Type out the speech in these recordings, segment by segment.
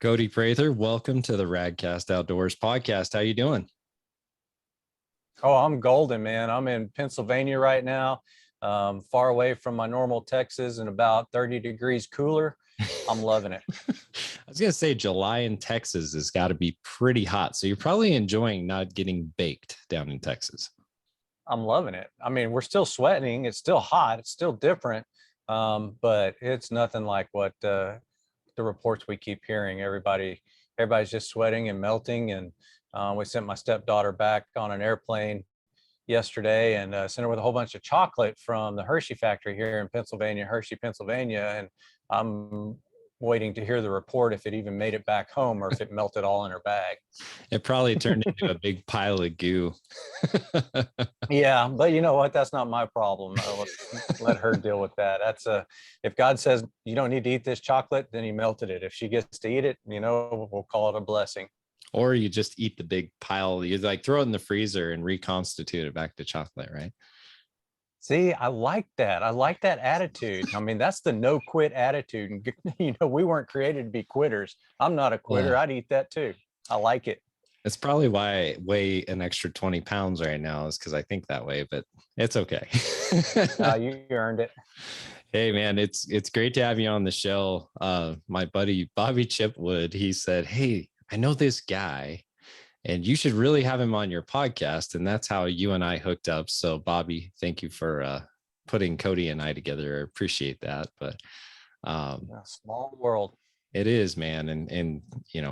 Cody Prather, welcome to the Radcast Outdoors podcast. How you doing? Oh, I'm golden, man. I'm in Pennsylvania right now, far away from my normal Texas and about 30 degrees cooler. I'm loving it. I was going to say July in Texas has got to be pretty hot. So you're probably enjoying not getting baked down in Texas. I'm loving it. I mean, we're still sweating. It's still hot. It's still different. But it's nothing like what the reports we keep hearing. Everybody's just sweating and melting. And we sent my stepdaughter back on an airplane yesterday and sent her with a whole bunch of chocolate from the Hershey factory here in Pennsylvania, Hershey, Pennsylvania. And I'm waiting to hear the report if it even made it back home or if it melted all in her bag. It probably turned into a big pile of goo. Yeah, but you know what? That's not my problem. Let her deal with that. If God says you don't need to eat this chocolate, then he melted it. If she gets to eat it, we'll call it a blessing. Or you just eat the big pile. You like throw it in the freezer and reconstitute it back to chocolate, right? See, I like that. I like that attitude. I mean, that's the no quit attitude. And we weren't created to be quitters. I'm not a quitter. I'd eat that too. I like it. It's probably why I weigh an extra 20 pounds right now is because I think that way, but it's okay. You earned it. Hey man, it's great to have you on the show. My buddy Bobby Chipwood, he said, "Hey, I know this guy and you should really have him on your podcast." And that's how you and I hooked up. So Bobby, thank you for putting Cody and I together. I appreciate that. But a small world. It is, man. And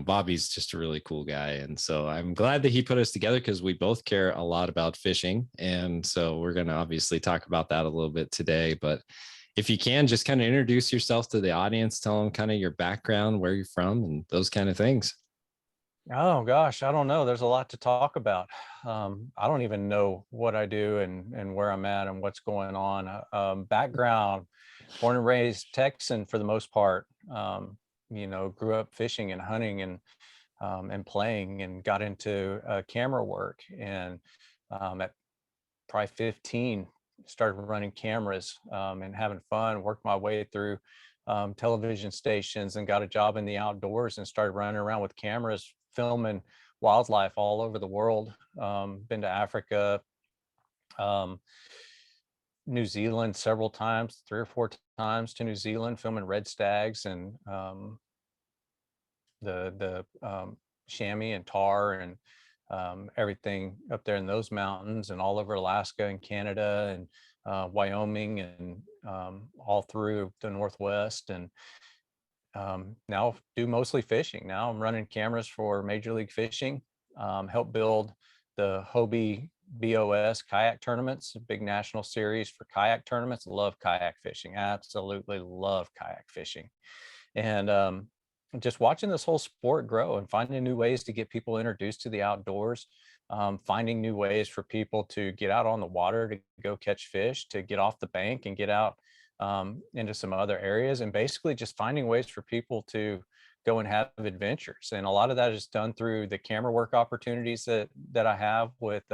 Bobby's just a really cool guy. And so I'm glad that he put us together because we both care a lot about fishing. And so we're going to obviously talk about that a little bit today. But if you can, just kind of introduce yourself to the audience, tell them kind of your background, where you're from, and those kind of things. Oh gosh, I don't know. There's a lot to talk about. I don't even know what I do and where I'm at and what's going on. Background, born and raised Texan for the most part. Grew up fishing and hunting and playing and got into camera work. And at probably 15, started running cameras and having fun, worked my way through television stations and got a job in the outdoors and started running around with cameras, filming wildlife all over the world. Been to Africa, New Zealand several times, 3 or 4 times to New Zealand, filming red stags and the chamois and tar and everything up there in those mountains, and all over Alaska and Canada and Wyoming and all through the Northwest. And now do mostly fishing. Now I'm running cameras for Major League Fishing, help build the Hobie BOS kayak tournaments, a big national series for kayak tournaments. Love kayak fishing, absolutely love kayak fishing. And just watching this whole sport grow and finding new ways to get people introduced to the outdoors, finding new ways for people to get out on the water, to go catch fish, to get off the bank and get out into some other areas, and basically just finding ways for people to go and have adventures. And a lot of that is done through the camera work opportunities that I have with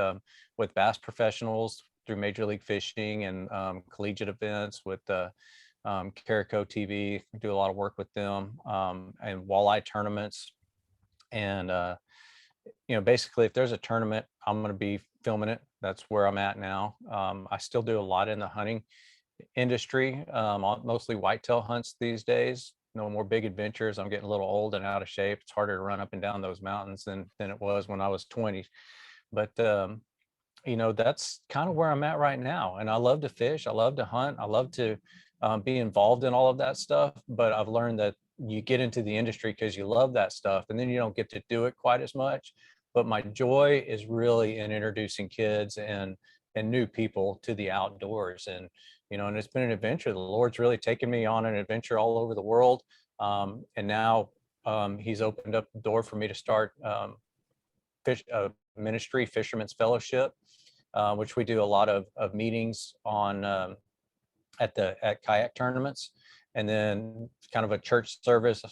bass professionals through Major League Fishing and collegiate events with Carico TV. I do a lot of work with them, and walleye tournaments. And basically, if there's a tournament, I'm going to be filming it. That's where I'm at now. I still do a lot in the hunting industry, mostly whitetail hunts these days. No more big adventures. I'm getting a little old and out of shape. It's harder to run up and down those mountains than it was when I was 20. But that's kind of where I'm at right now. And I love to fish. I love to hunt. I love to be involved in all of that stuff. But I've learned that you get into the industry because you love that stuff, and then you don't get to do it quite as much. But my joy is really in introducing kids and new people to the outdoors. And it's been an adventure. The Lord's really taken me on an adventure all over the world. And now he's opened up the door for me to start ministry, Fisherman's Fellowship, which we do a lot of meetings on at kayak tournaments, and then kind of a church service,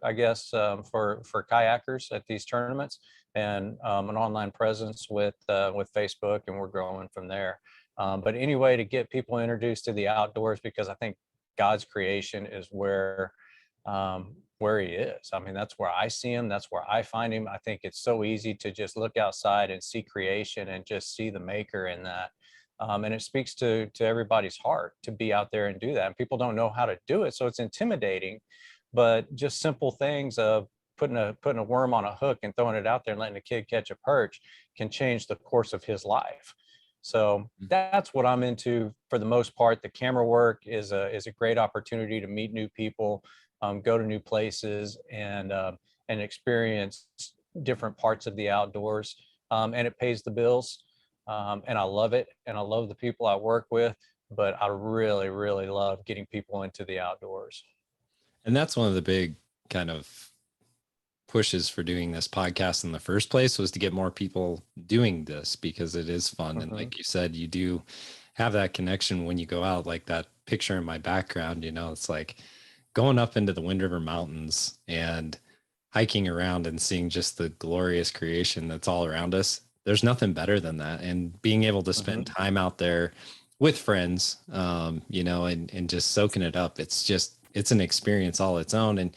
I guess, for kayakers at these tournaments, and an online presence with Facebook, and we're growing from there. But anyway, to get people introduced to the outdoors, because I think God's creation is where where he is. I mean, that's where I see him. That's where I find him. I think it's so easy to just look outside and see creation and just see the maker in that. And it speaks to everybody's heart to be out there and do that. And people don't know how to do it, so it's intimidating. But just simple things of putting a worm on a hook and throwing it out there and letting a kid catch a perch can change the course of his life. So that's what I'm into for the most part. The camera work is a great opportunity to meet new people, go to new places, and experience different parts of the outdoors. And it pays the bills. And I love it. And I love the people I work with, but I really, really love getting people into the outdoors. And that's one of the big kind of pushes for doing this podcast in the first place, was to get more people doing this because it is fun. And like you said, you do have that connection when you go out. Like that picture in my background, you know, it's like going up into the Wind River Mountains and hiking around and seeing just the glorious creation that's all around us. There's nothing better than that. And being able to spend time out there with friends, you know, and just soaking it up. It's an experience all its own. And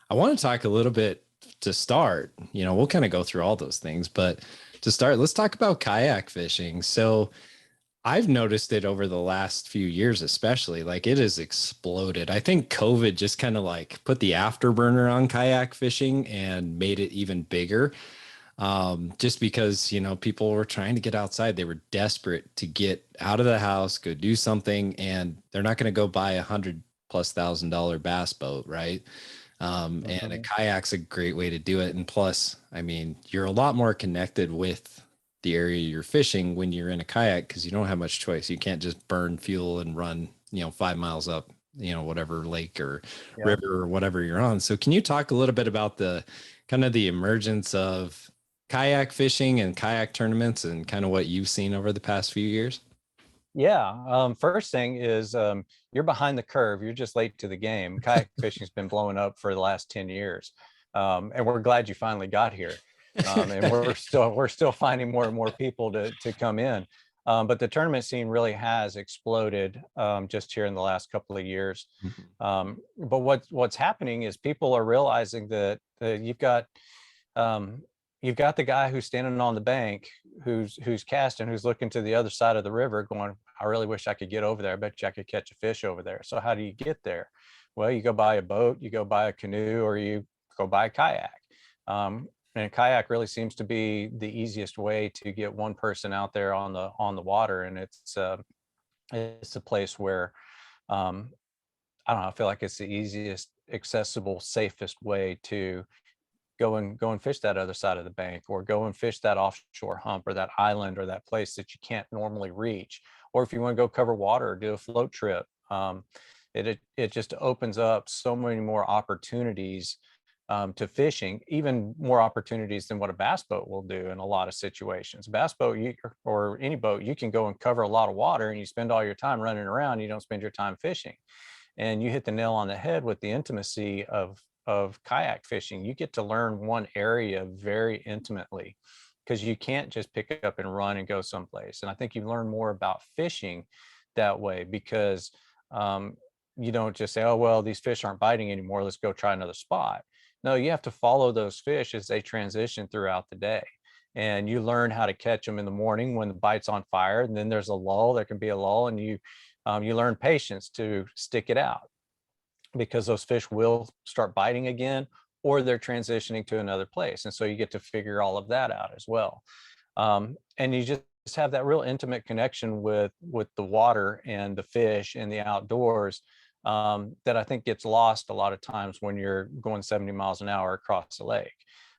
I want to talk a little bit to start, you know, we'll kind of go through all those things, but to start, let's talk about kayak fishing. So I've noticed it over the last few years, especially like it has exploded. I think COVID just kind of like put the afterburner on kayak fishing and made it even bigger. Just because, you know, people were trying to get outside. They were desperate to get out of the house, go do something, and they're not going to go buy $100,000+ bass boat, right? And a kayak's a great way to do it. And plus, I mean, you're a lot more connected with the area you're fishing when you're in a kayak because you don't have much choice. You can't just burn fuel and run, you know, 5 miles up, you know, whatever lake or river or whatever you're on. So can you talk a little bit about the kind of the emergence of kayak fishing and kayak tournaments and kind of what you've seen over the past few years? Yeah. First thing is you're behind the curve. You're just late to the game. Kayak fishing's been blowing up for the last 10 years. And we're glad you finally got here. And we're still finding more and more people to come in. But the tournament scene really has exploded just here in the last couple of years. But what's happening is people are realizing that you've got the guy who's standing on the bank, who's casting, who's looking to the other side of the river going, I really wish I could get over there. I bet you I could catch a fish over there. So how do you get there? Well, you go buy a boat, you go buy a canoe, or you go buy a kayak. And a kayak really seems to be the easiest way to get one person out there on the water. And it's a place where I don't know, I feel like it's the easiest, accessible, safest way to go and fish that other side of the bank, or go and fish that offshore hump or that island or that place that you can't normally reach. Or if you want to go cover water or do a float trip, it just opens up so many more opportunities to fishing, even more opportunities than what a bass boat will do in a lot of situations. Bass boat, or any boat, you can go and cover a lot of water and you spend all your time running around. You don't spend your time fishing. And you hit the nail on the head with the intimacy of kayak fishing. You get to learn one area very intimately because you can't just pick up and run and go someplace. And I think you learn more about fishing that way because you don't just say, oh, well, these fish aren't biting anymore, let's go try another spot. No, you have to follow those fish as they transition throughout the day. And you learn how to catch them in the morning when the bite's on fire. And then there's a lull, there can be a lull, and you learn patience to stick it out because those fish will start biting again, or they're transitioning to another place. And so you get to figure all of that out as well. And you just have that real intimate connection with the water and the fish and the outdoors that I think gets lost a lot of times when you're going 70 miles an hour across the lake.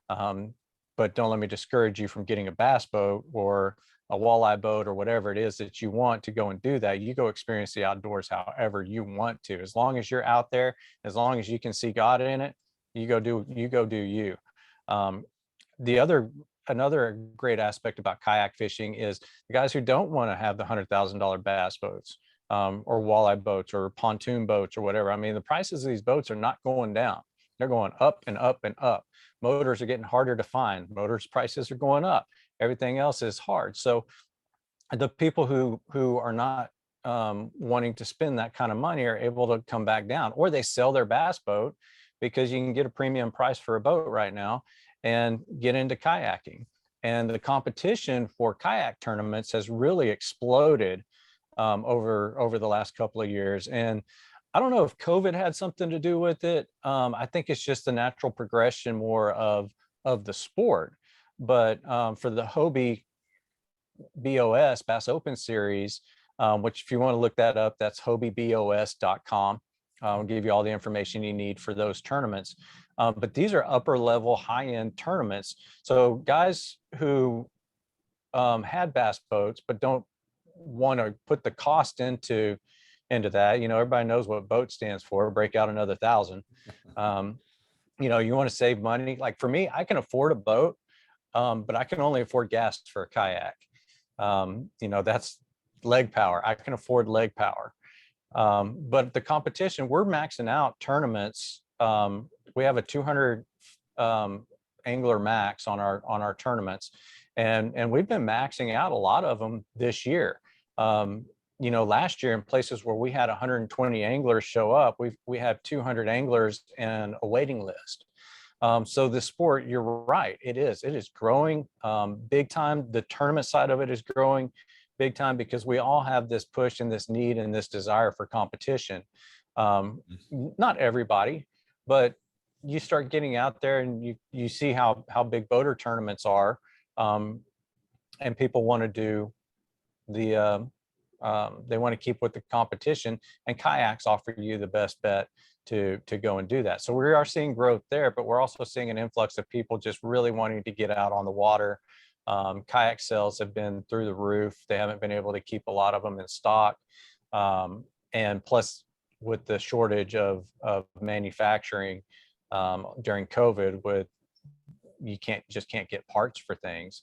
But don't let me discourage you from getting a bass boat or a walleye boat or whatever it is that you want to go and do that. You go experience the outdoors however you want to. As long as you're out there, as long as you can see God in it, you go do you. Another great aspect about kayak fishing is the guys who don't want to have the $100,000 bass boats or walleye boats or pontoon boats or whatever. I mean, the prices of these boats are not going down. They're going up and up and up. Motors are getting harder to find. Motors prices are going up. Everything else is hard. So the people who are not wanting to spend that kind of money are able to come back down, or they sell their bass boat because you can get a premium price for a boat right now and get into kayaking. And the competition for kayak tournaments has really exploded over the last couple of years. And I don't know if COVID had something to do with it. I think it's just the natural progression more of the sport. But for the Hobie BOS Bass Open Series, which if you want to look that up, that's hobiebos.com. I'll give you all the information you need for those tournaments. But these are upper level, high end tournaments. So guys who had bass boats but don't want to put the cost into that, you know, everybody knows what boat stands for, break out another 1,000. You know, you want to save money. Like for me, I can afford a boat, but I can only afford gas for a kayak. You know, that's leg power. I can afford leg power. But the competition, we're maxing out tournaments. We have a 200 angler max on our tournaments, and we've been maxing out a lot of them this year. You know, last year in places where we had 120 anglers show up, we have 200 anglers and a waiting list. So the sport, you're right, it is growing big time. The tournament side of it is growing big time because we all have this push and this need and this desire for competition. Not everybody, but you start getting out there and you see how big boater tournaments are, and people want to do the they want to keep with the competition, and kayaks offer you the best bet to go and do that. So we are seeing growth there, but we're also seeing an influx of people just really wanting to get out on the water. Kayak sales have been through the roof. They haven't been able to keep a lot of them in stock. And plus with the shortage of manufacturing during COVID, with you can't get parts for things.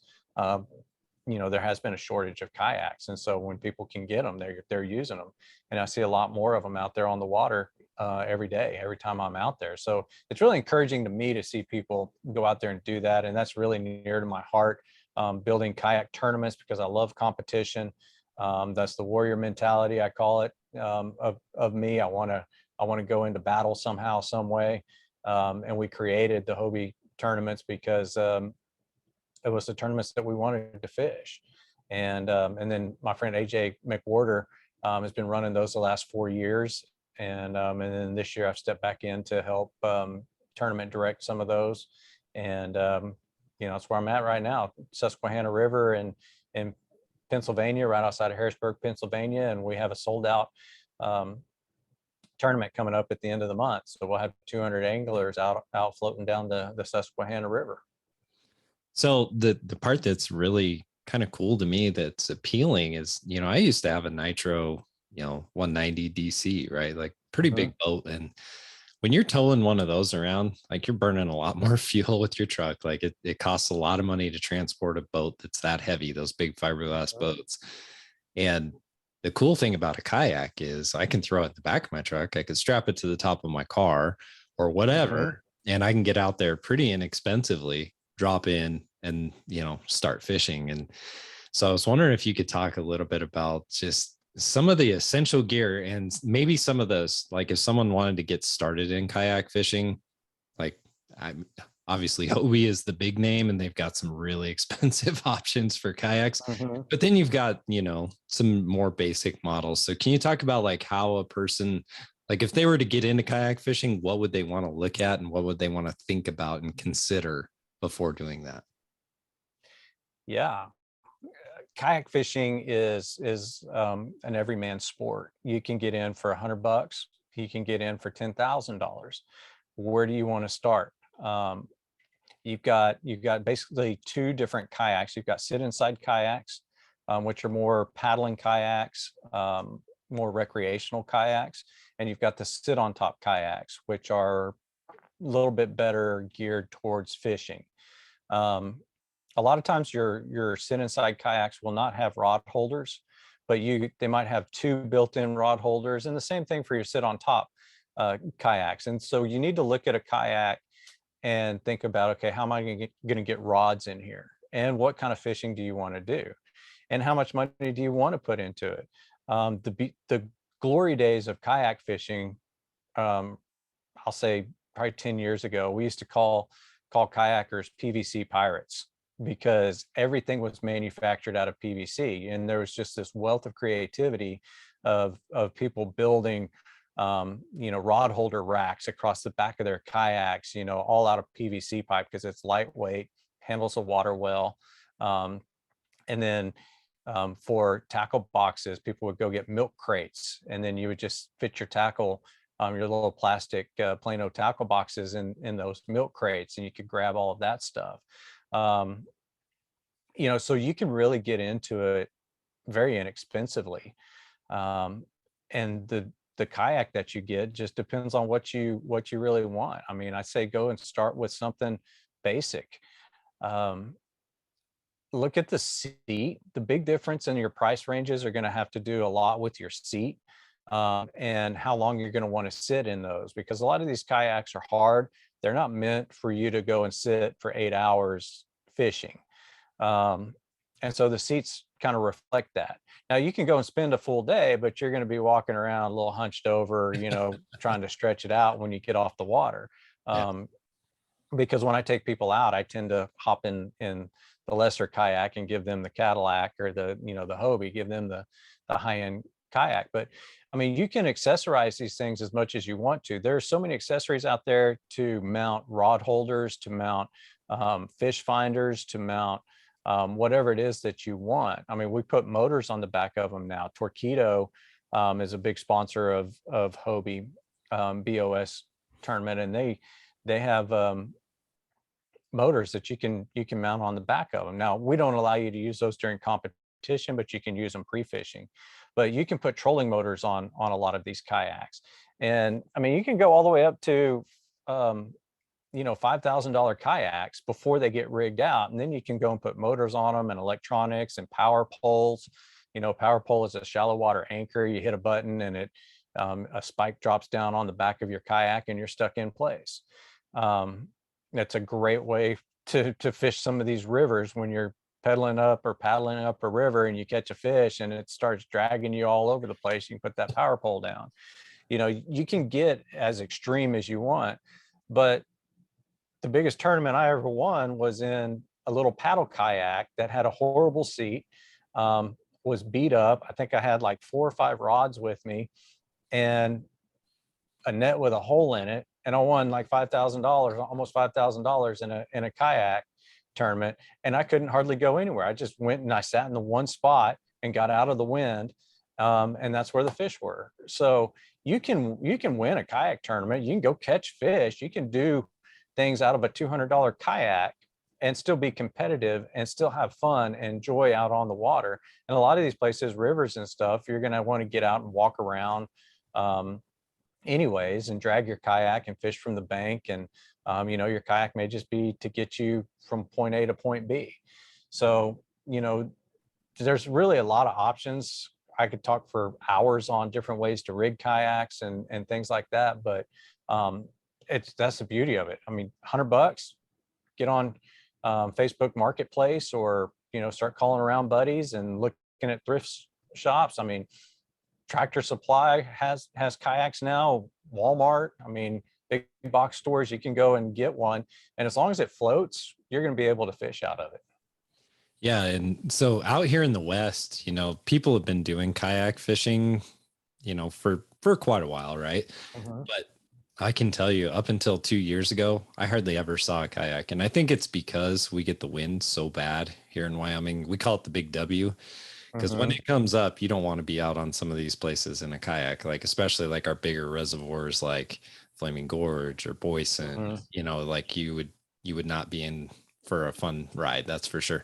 You know, there has been a shortage of kayaks, and so when people can get them, they're using them. And I see a lot more of them out there on the water every day, every time I'm out there. So it's really encouraging to me to see people go out there and do that, and that's really near to my heart. Building kayak tournaments because I love competition. That's the warrior mentality, I call it, of me. I want to go into battle somehow, some way. And we created the Hobie tournaments because it was the tournaments that we wanted to fish. And then my friend AJ McWhorter has been running those the last 4 years. And then this year I've stepped back in to help tournament direct some of those. And you know, that's where I'm at right now, Susquehanna River in Pennsylvania, right outside of Harrisburg, Pennsylvania. And we have a sold out tournament coming up at the end of the month. So we'll have 200 anglers out floating down the Susquehanna River. So the part that's really kind of cool to me that's appealing is, you know, I used to have a Nitro, you know, 190 DC, right? Like pretty big boat. And when you're towing one of those around, like you're burning a lot more fuel with your truck. Like it costs a lot of money to transport a boat that's that heavy, those big fiberglass boats. And the cool thing about a kayak is I can throw it in the back of my truck. I could strap it to the top of my car or whatever, and I can get out there pretty inexpensively, drop in and, you know, start fishing. And so I was wondering if you could talk a little bit about just some of the essential gear and maybe some of those, like if someone wanted to get started in kayak fishing, like I'm obviously Hobie is the big name and they've got some really expensive options for kayaks, but then you've got, you know, some more basic models. So can you talk about like how a person, like if they were to get into kayak fishing, what would they want to look at and what would they want to think about and consider before doing that? Yeah. Kayak fishing is an everyman sport. You can get in for $100. You can get in for $10,000. Where do you want to start? You've got basically two different kayaks. You've got sit inside kayaks, which are more paddling kayaks, more recreational kayaks, and you've got the sit on top kayaks, which are a little bit better geared towards fishing. A lot of times your sit inside kayaks will not have rod holders, but they might have two built-in rod holders, and the same thing for your sit on top kayaks. And so you need to look at a kayak and think about, okay, how am I going to get rods in here? And what kind of fishing do you want to do? And how much money do you want to put into it? The glory days of kayak fishing, I'll say probably 10 years ago, we used to call kayakers PVC pirates, because everything was manufactured out of PVC, and there was just this wealth of creativity of people building rod holder racks across the back of their kayaks, all out of PVC pipe, because it's lightweight, handles the water well. And then for tackle boxes, people would go get milk crates, and then you would just fit your tackle, your little plastic Plano tackle boxes in those milk crates, and you could grab all of that stuff. So you can really get into it very inexpensively. And the kayak that you get just depends on what you really want. I mean, I say go and start with something basic. Look at the seat. The big difference in your price ranges are going to have to do a lot with your seat, and how long you're going to want to sit in those, because a lot of these kayaks are hard. They're not meant for you to go and sit for 8 hours fishing. And so the seats kind of reflect that. Now you can go and spend a full day, but you're going to be walking around a little hunched over, trying to stretch it out when you get off the water. Because when I take people out, I tend to hop in the lesser kayak and give them the Cadillac, or the Hobie, give them the high-end kayak. But I mean, you can accessorize these things as much as you want to. There are so many accessories out there to mount rod holders, to mount fish finders, to mount whatever it is that you want. I mean, we put motors on the back of them now. Torqeedo is a big sponsor of Hobie BOS tournament, and they have motors that you can mount on the back of them. Now, we don't allow you to use those during competition, but you can use them pre-fishing. But you can put trolling motors on a lot of these kayaks. And I mean, you can go all the way up to $5,000 kayaks before they get rigged out, and then you can go and put motors on them, and electronics, and power poles. Power pole is a shallow water anchor. You hit a button, and a spike drops down on the back of your kayak, and you're stuck in place. That's a great way to fish some of these rivers when you're pedaling up or paddling up a river, and you catch a fish and it starts dragging you all over the place. You can put that power pole down. You can get as extreme as you want, but the biggest tournament I ever won was in a little paddle kayak that had a horrible seat, was beat up. I think I had like 4 or 5 rods with me and a net with a hole in it, and I won like $5,000, almost $5,000 in a kayak tournament, and I couldn't hardly go anywhere. I just went and I sat in the one spot and got out of the wind, and that's where the fish were. So you can win a kayak tournament. You can go catch fish. You can do things out of a $200 kayak and still be competitive and still have fun and enjoy out on the water. And a lot of these places, rivers and stuff, you're going to want to get out and walk around anyways, and drag your kayak and fish from the bank. And your kayak may just be to get you from point A to point B. So there's really a lot of options. I could talk for hours on different ways to rig kayaks and things like that, but that's the beauty of it. I mean, $100, get on Facebook Marketplace, or start calling around buddies and looking at thrift shops. I mean, Tractor Supply has kayaks now. Walmart, I mean, big box stores, you can go and get one, and as long as it floats, you're going to be able to fish out of it. Yeah, and so out here in the West, people have been doing kayak fishing, for quite a while, right? But I can tell you, up until 2 years ago, I hardly ever saw a kayak, and I think it's because we get the wind so bad here in Wyoming. We call it the Big W. Because when it comes up, you don't want to be out on some of these places in a kayak, like especially like our bigger reservoirs like Flaming Gorge or Boyson, like you would not be in for a fun ride, that's for sure.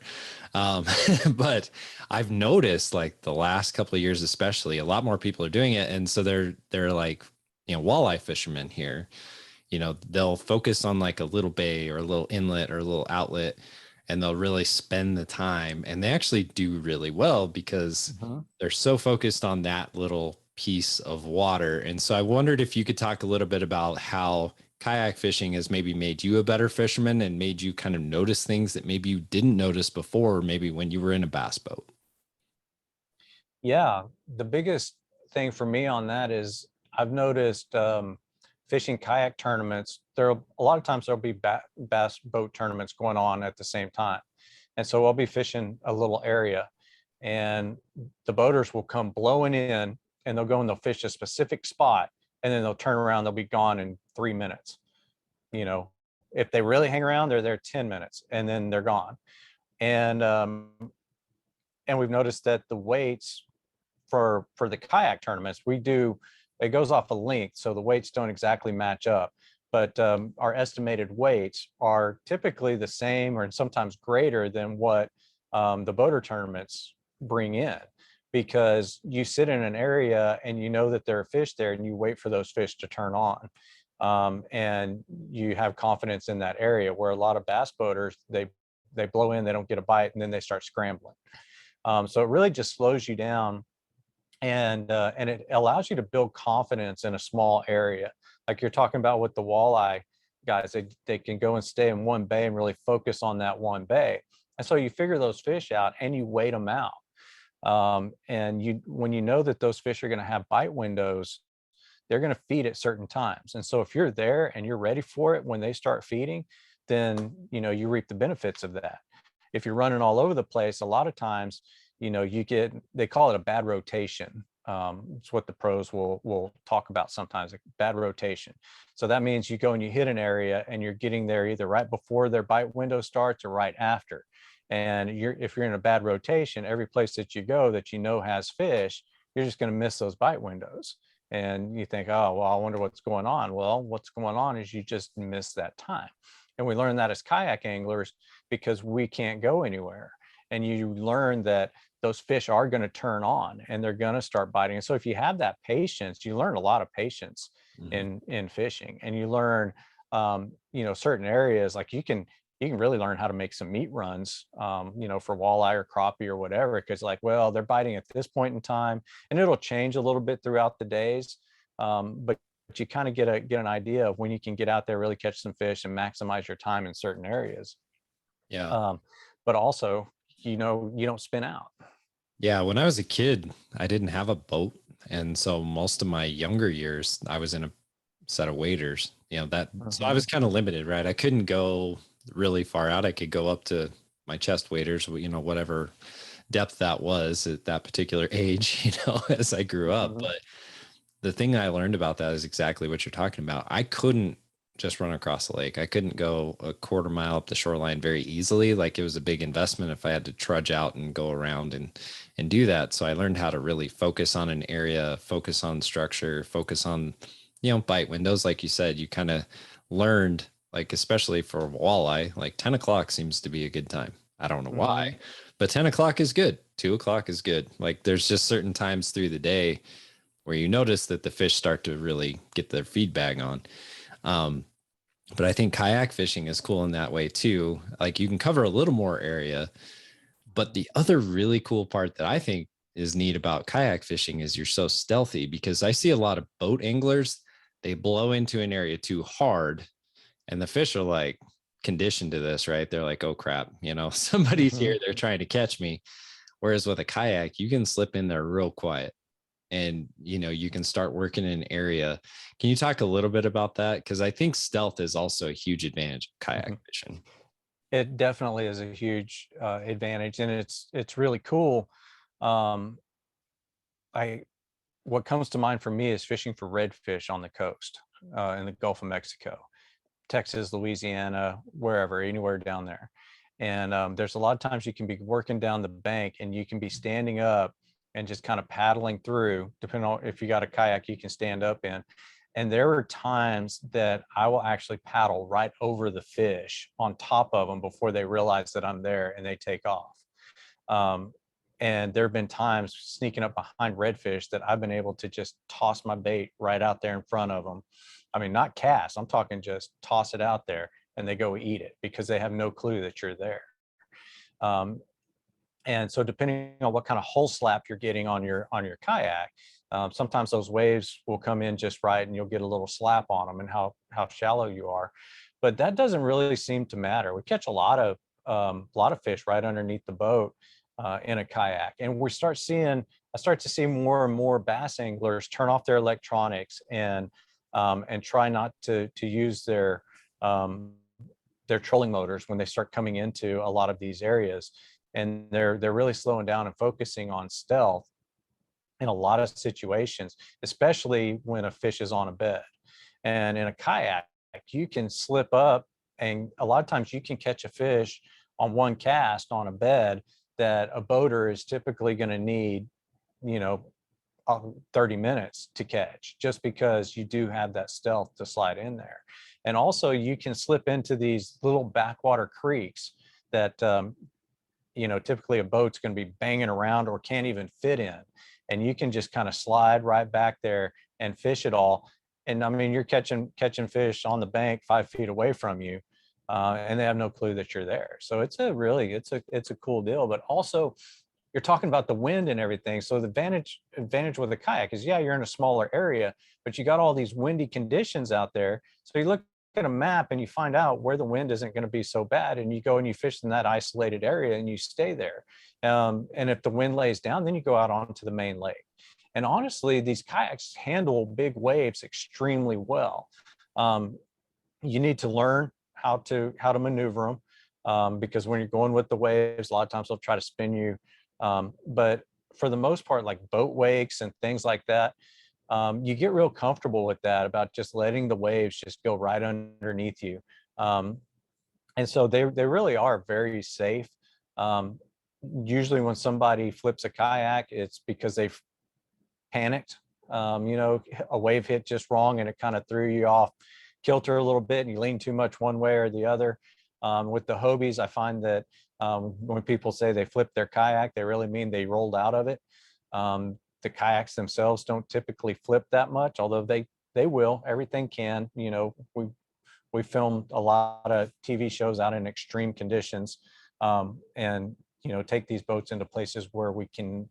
But I've noticed like the last couple of years, especially, a lot more people are doing it. And so they're like, walleye fishermen here, they'll focus on like a little bay or a little inlet or a little outlet, and they'll really spend the time, and they actually do really well because they're so focused on that little piece of water. And so I wondered if you could talk a little bit about how kayak fishing has maybe made you a better fisherman and made you kind of notice things that maybe you didn't notice before, maybe when you were in a bass boat. Yeah, the biggest thing for me on that is I've noticed fishing kayak tournaments, there a lot of times there'll be bass boat tournaments going on at the same time. And so I'll be fishing a little area, and the boaters will come blowing in, and they'll go and they'll fish a specific spot, and then they'll turn around, they'll be gone in 3 minutes. You know, if they really hang around, they're there 10 minutes and then they're gone. And we've noticed that the weights for the kayak tournaments, it goes off a length, so the weights don't exactly match up, but our estimated weights are typically the same or sometimes greater than what the boater tournaments bring in, because you sit in an area and you know that there are fish there, and you wait for those fish to turn on, and you have confidence in that area. Where a lot of bass boaters, they blow in, they don't get a bite, and then they start scrambling. So it really just slows you down, and it allows you to build confidence in a small area. Like you're talking about with the walleye guys, they can go and stay in one bay and really focus on that one bay. And so you figure those fish out and you wait them out. And when you know that those fish are going to have bite windows, they're going to feed at certain times. And so if you're there and you're ready for it when they start feeding, then you reap the benefits of that. If you're running all over the place, a lot of times, they call it a bad rotation. It's what the pros will talk about sometimes, like bad rotation. So that means you go and you hit an area and you're getting there either right before their bite window starts or right after. And if you're in a bad rotation, every place that you go that has fish, you're just going to miss those bite windows. And you think, oh, well, I wonder what's going on. Well, what's going on is you just miss that time. And we learn that as kayak anglers because we can't go anywhere. And you learn that those fish are going to turn on and they're going to start biting. And so if you have that patience, you learn a lot of patience in fishing, and you learn, certain areas, like you can really learn how to make some meat runs, for walleye or crappie or whatever, because well, they're biting at this point in time, and it'll change a little bit throughout the days. But you kind of get an idea of when you can get out there, really catch some fish and maximize your time in certain areas. Yeah. But also, you don't spin out. Yeah. When I was a kid, I didn't have a boat. And so most of my younger years, I was in a set of waders, so I was kind of limited, right? I couldn't go really far out. I could go up to my chest waders, whatever depth that was at that particular age, as I grew up. But the thing I learned about that is exactly what you're talking about. I couldn't just run across the lake. I couldn't go a quarter mile up the shoreline very easily. Like, it was a big investment if I had to trudge out and go around and do that. So I learned how to really focus on an area, focus on structure, focus on, bite windows. Like you said, you kind of learned, like, especially for walleye, like 10 o'clock seems to be a good time. I don't know why, but 10 o'clock is good. 2 o'clock is good. Like, there's just certain times through the day where you notice that the fish start to really get their feedback on. But I think kayak fishing is cool in that way too. Like, you can cover a little more area, but the other really cool part that I think is neat about kayak fishing is you're so stealthy, because I see a lot of boat anglers, they blow into an area too hard and the fish are like conditioned to this, right? They're like, oh crap, somebody's here, they're trying to catch me. Whereas with a kayak, you can slip in there real quiet and you can start working in an area. Can you talk a little bit about that? Because I think stealth is also a huge advantage of kayak fishing. It definitely is a huge advantage, and it's really cool. What comes to mind for me is fishing for redfish on the coast in the Gulf of Mexico, Texas, Louisiana, wherever, anywhere down there. And there's a lot of times you can be working down the bank and you can be standing up and just kind of paddling through, depending on if you got a kayak you can stand up in. And there are times that I will actually paddle right over the fish on top of them before they realize that I'm there, and they take off. And there have been times sneaking up behind redfish that I've been able to just toss my bait right out there in front of them. I mean, not cast, I'm talking just toss it out there and they go eat it because they have no clue that you're there. And so depending on what kind of hull slap you're getting on your kayak, sometimes those waves will come in just right and you'll get a little slap on them, and how shallow you are. But that doesn't really seem to matter. We catch a lot of fish right underneath the boat in a kayak, and I start to see more and more bass anglers turn off their electronics and and try not to use um, their trolling motors when they start coming into a lot of these areas. And they're really slowing down and focusing on stealth in a lot of situations, especially when a fish is on a bed. And in a kayak, you can slip up, and a lot of times you can catch a fish on one cast on a bed that a boater is typically going to need, you know, 30 minutes to catch, just because you do have that stealth to slide in there. And also you can slip into these little backwater creeks that, you know, typically a boat's going to be banging around or can't even fit in. And you can just kind of slide right back there and fish it all. And I mean, you're catching fish on the bank 5 feet away from you, and they have no clue that you're there. So it's a really, it's a cool deal. But also, you're talking about the wind and everything. So the advantage with a kayak is, yeah, you're in a smaller area, but you got all these windy conditions out there. So you look at a map and you find out where the wind isn't going to be so bad, and you go and you fish in that isolated area and you stay there. And if the wind lays down, then you go out onto the main lake. And honestly, these kayaks handle big waves extremely well. You need to learn how to maneuver them, because when you're going with the waves, a lot of times they'll try to spin you. But for the most part, like boat wakes and things like that, you get real comfortable with that, about just letting the waves just go right underneath you. And so they really are very safe. Usually when somebody flips a kayak, it's because they've panicked. You know, a wave hit just wrong and it kind of threw you off kilter a little bit, and you lean too much one way or the other. With the Hobies, I find that when people say they flipped their kayak, they really mean they rolled out of it. The kayaks themselves don't typically flip that much, although they will. Everything can. You know, we filmed a lot of TV shows out in extreme conditions, and you know, take these boats into places where we can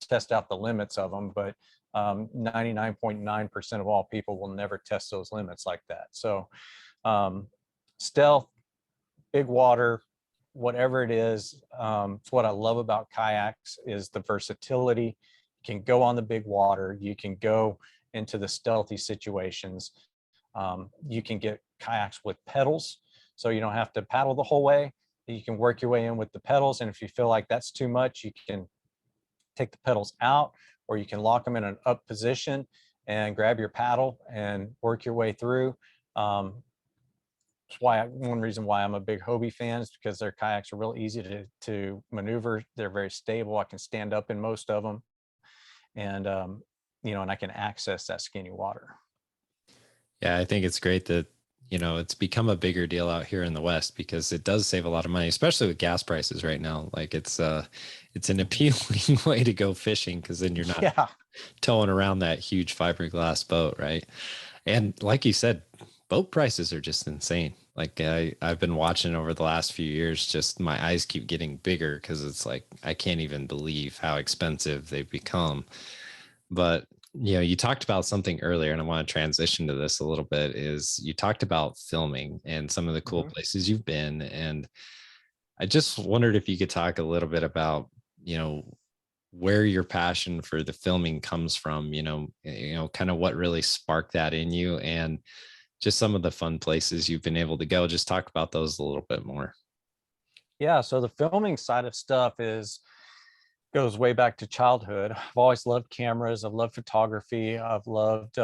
test out the limits of them. But 99.9% of all people will never test those limits like that. So stealth, big water, whatever it is, it's what I love about kayaks, is the versatility. You can go on the big water, you can go into the stealthy situations. You can get kayaks with pedals, so you don't have to paddle the whole way. You can work your way in with the pedals, and if you feel like that's too much, you can take the pedals out, or you can lock them in an up position and grab your paddle and work your way through. That's one reason why I'm a big Hobie fan, is because their kayaks are real easy to maneuver. They're very stable. I can stand up in most of them, and you know, and I can access that skinny water. Yeah, I think it's great that, you know, it's become a bigger deal out here in the West, because it does save a lot of money, especially with gas prices right now. Like it's an appealing way to go fishing, because then you're not towing around that huge fiberglass boat, right? And like you said, boat prices are just insane. Like I've been watching over the last few years, just my eyes keep getting bigger, because it's like I can't even believe how expensive they've become. But you know, you talked about something earlier, and I want to transition to this a little bit, is you talked about filming and some of the cool places you've been. And I just wondered if you could talk a little bit about, you know, where your passion for the filming comes from, kind of what really sparked that in you, and just some of the fun places you've been able to go. Just talk about those a little bit more. Yeah, so the filming side of stuff goes way back to childhood. I've always loved cameras. I've loved photography. I've loved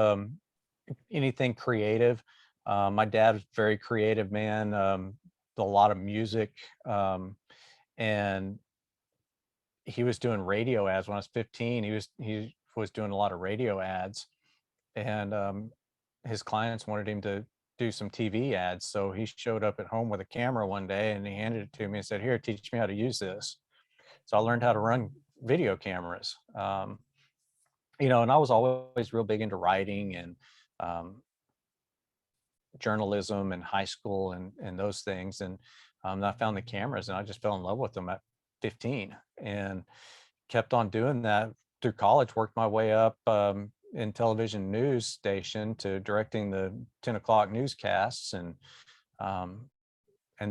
anything creative. My dad was a very creative man, a lot of music, and he was doing radio ads when I was 15. He was doing a lot of radio ads, and his clients wanted him to do some TV ads. So he showed up at home with a camera one day, and he handed it to me and said, "Here, teach me how to use this." So I learned how to run video cameras. You know, and I was always real big into writing and journalism in high school and those things. And I found the cameras, and I just fell in love with them at 15, and kept on doing that through college. Worked my way up in television news station to directing the 10 o'clock newscasts, and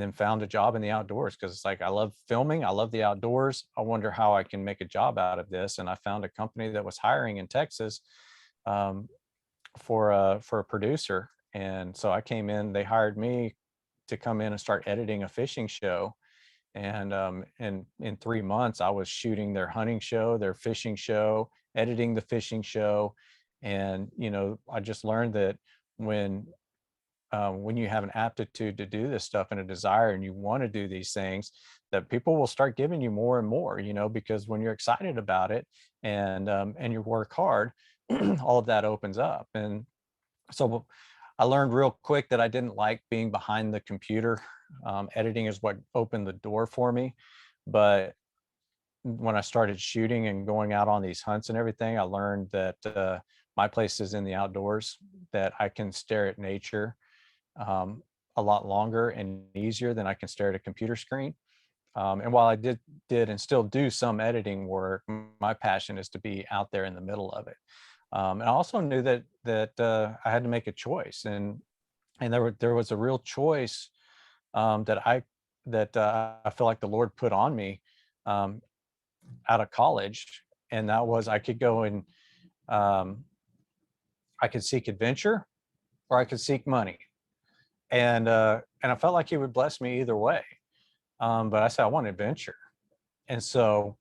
then found a job in the outdoors, because it's like, I love filming, I love the outdoors. I wonder how I can make a job out of this. And I found a company that was hiring in Texas, for a producer. And so I came in, they hired me to come in and start editing a fishing show. And in 3 months, I was shooting their hunting show, their fishing show, editing the fishing show. And, you know, I just learned that when when you have an aptitude to do this stuff and a desire and you want to do these things, that people will start giving you more and more, you know, because when you're excited about it and you work hard, all of that opens up. And so I learned real quick that I didn't like being behind the computer. Editing is what opened the door for me. But when I started shooting and going out on these hunts and everything, I learned that my place is in the outdoors, that I can stare at nature a lot longer and easier than I can stare at a computer screen. And while I did and still do some editing work, my passion is to be out there in the middle of it. And I also knew that I had to make a choice, and there was a real choice that I feel like the Lord put on me um, out of college, and that was I could go and um, I could seek adventure or I could seek money, and I felt like He would bless me either way. But I said I want adventure, and so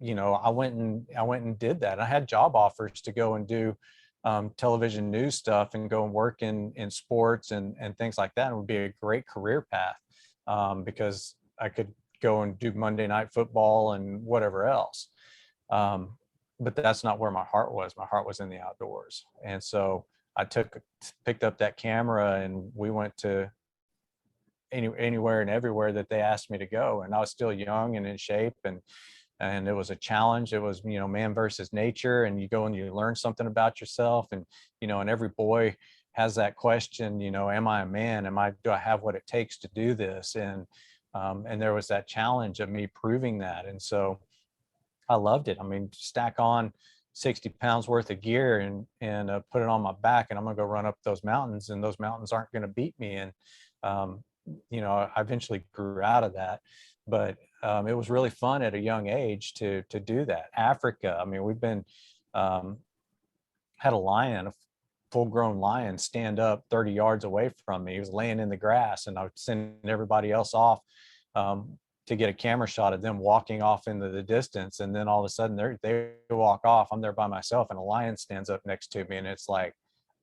you know I went and did that. I had job offers to go and do television news stuff and go and work in sports and things like that. It would be a great career path because I could go and do Monday Night Football and whatever else. Um, but that's not where my heart was. My heart was in the outdoors, and so I picked up that camera and we went to anywhere and everywhere that they asked me to go. And I was still young and in shape, and it was a challenge. It was, you know, man versus nature, and you go and you learn something about yourself. And you know, and every boy has that question, you know, am I a man? Do I have what it takes to do this? And there was that challenge of me proving that. And so I loved it. I mean, stack on 60 pounds worth of gear and put it on my back, and I'm gonna go run up those mountains, and those mountains aren't going to beat me. And um, you know, I eventually grew out of that, but it was really fun at a young age to do that. Africa, I mean, we've been um, had a lion, a full-grown lion, stand up 30 yards away from me. He was laying in the grass, and I would send everybody else off um, to get a camera shot of them walking off into the distance. And then all of a sudden, they walk off. I'm there by myself, and a lion stands up next to me, and it's like,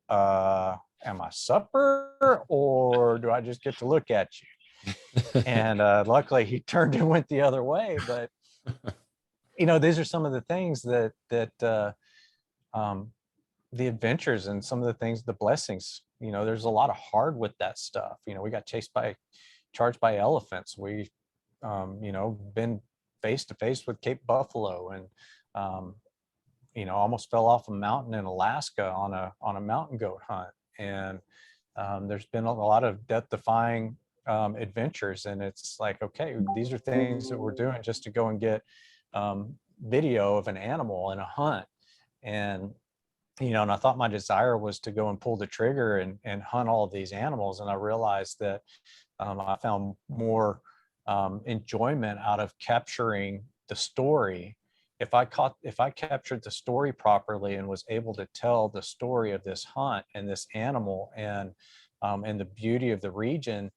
am I supper or do I just get to look at you? And luckily, he turned and went the other way. But you know, these are some of the things that um, the adventures and some of the things, the blessings, you know, there's a lot of hard with that stuff. You know, we got charged by elephants. We, you know, been face to face with Cape Buffalo, and, you know, almost fell off a mountain in Alaska on a mountain goat hunt. And there's been a lot of death defying adventures. And it's like, okay, these are things that we're doing just to go and get video of an animal in a hunt. And you know, and I thought my desire was to go and pull the trigger and hunt all of these animals. And I realized that I found more enjoyment out of capturing the story. If I captured the story properly and was able to tell the story of this hunt and this animal and the beauty of the region,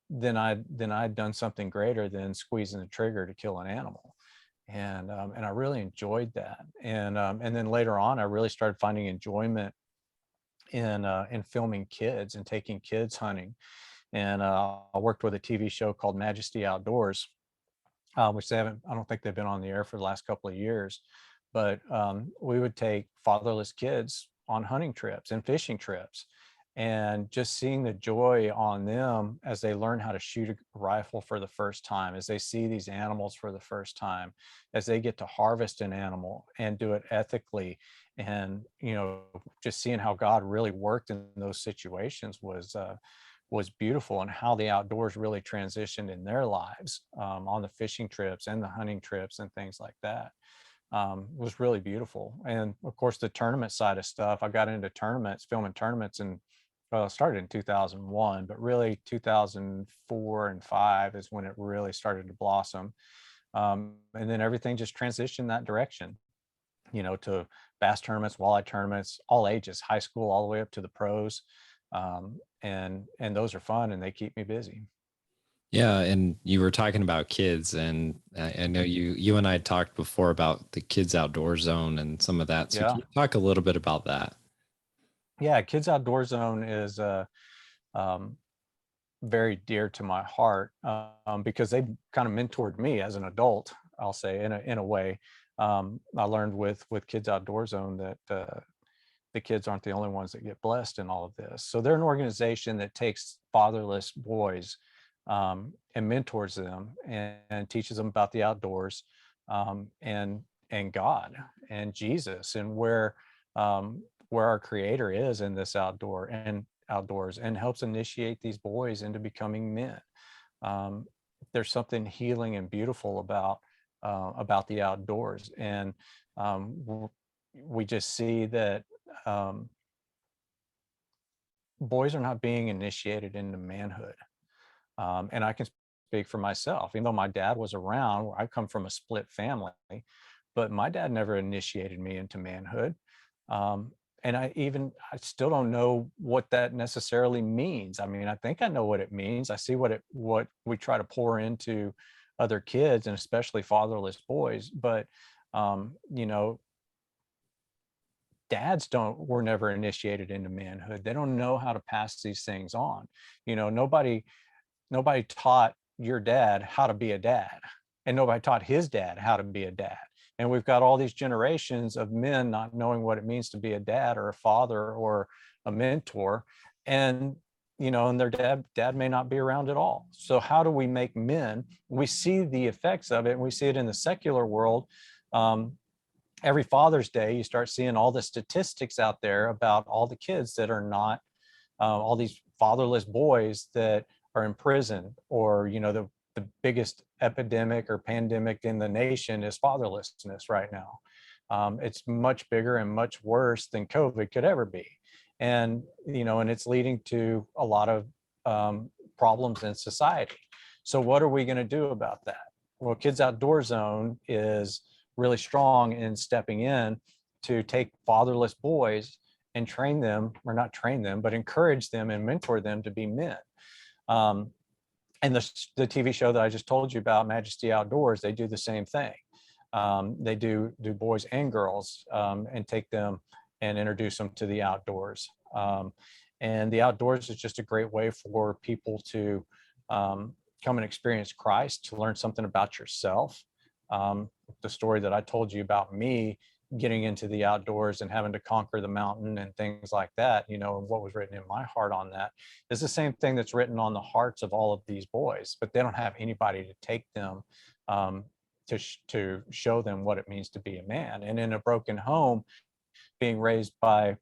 then I'd done something greater than squeezing the trigger to kill an animal. And I really enjoyed that. And then later on, I really started finding enjoyment in filming kids and taking kids hunting. And I worked with a TV show called Majesty Outdoors, which I don't think they've been on the air for the last couple of years. But we would take fatherless kids on hunting trips and fishing trips, and just seeing the joy on them as they learn how to shoot a rifle for the first time, as they see these animals for the first time, as they get to harvest an animal and do it ethically. And you know, just seeing how God really worked in those situations was beautiful, and how the outdoors really transitioned in their lives on the fishing trips and the hunting trips and things like that. Was really beautiful. And of course, the tournament side of stuff, I got into tournaments, filming tournaments, and well, it started in 2001, but really 2004 and 5 is when it really started to blossom. And then everything just transitioned that direction. to bass tournaments, walleye tournaments, all ages, high school, all the way up to the pros. And those are fun and they keep me busy. Yeah, and you were talking about kids, and I know you and I talked before about the Kids Outdoor Zone and some of that. So Yeah. can you talk a little bit about that? Yeah. Kids Outdoor Zone is um, very dear to my heart because they kind of mentored me as an adult, I'll say, in a way. I learned with Kids Outdoor Zone that the kids aren't the only ones that get blessed in all of this. So they're an organization that takes fatherless boys and mentors them and teaches them about the outdoors and God and Jesus and where our Creator is in this outdoors, and helps initiate these boys into becoming men. Um, there's something healing and beautiful about the outdoors, and we just see that boys are not being initiated into manhood. And I can speak for myself, even though my dad was around. I come from a split family, but my dad never initiated me into manhood. Um, and I still don't know what that necessarily means. I mean, I think I know what it means. I see what we try to pour into other kids, and especially fatherless boys. But you know, dads were never initiated into manhood. They don't know how to pass these things on. Nobody taught your dad how to be a dad, and nobody taught his dad how to be a dad. And we've got all these generations of men not knowing what it means to be a dad or a father or a mentor. And and their dad may not be around at all. So how do we make men? We see the effects of it, and we see it in the secular world. Every Father's Day, you start seeing all the statistics out there about all the kids that are not, all these fatherless boys that are in prison, or the biggest epidemic or pandemic in the nation is fatherlessness right now. It's much bigger and much worse than COVID could ever be, and it's leading to a lot of problems in society. So what are we going to do about that? Well, Kids Outdoor Zone is really strong in stepping in to take fatherless boys and train them, or not train them, but encourage them and mentor them to be men. And the TV show that I just told you about, Majesty Outdoors, they do the same thing. They do boys and girls, and take them and introduce them to the outdoors. And the outdoors is just a great way for people to come and experience Christ, to learn something about yourself. The story that I told you about me getting into the outdoors and having to conquer the mountain and things like that, and what was written in my heart on that is the same thing that's written on the hearts of all of these boys, but they don't have anybody to take them to show them what it means to be a man. And in a broken home, being raised by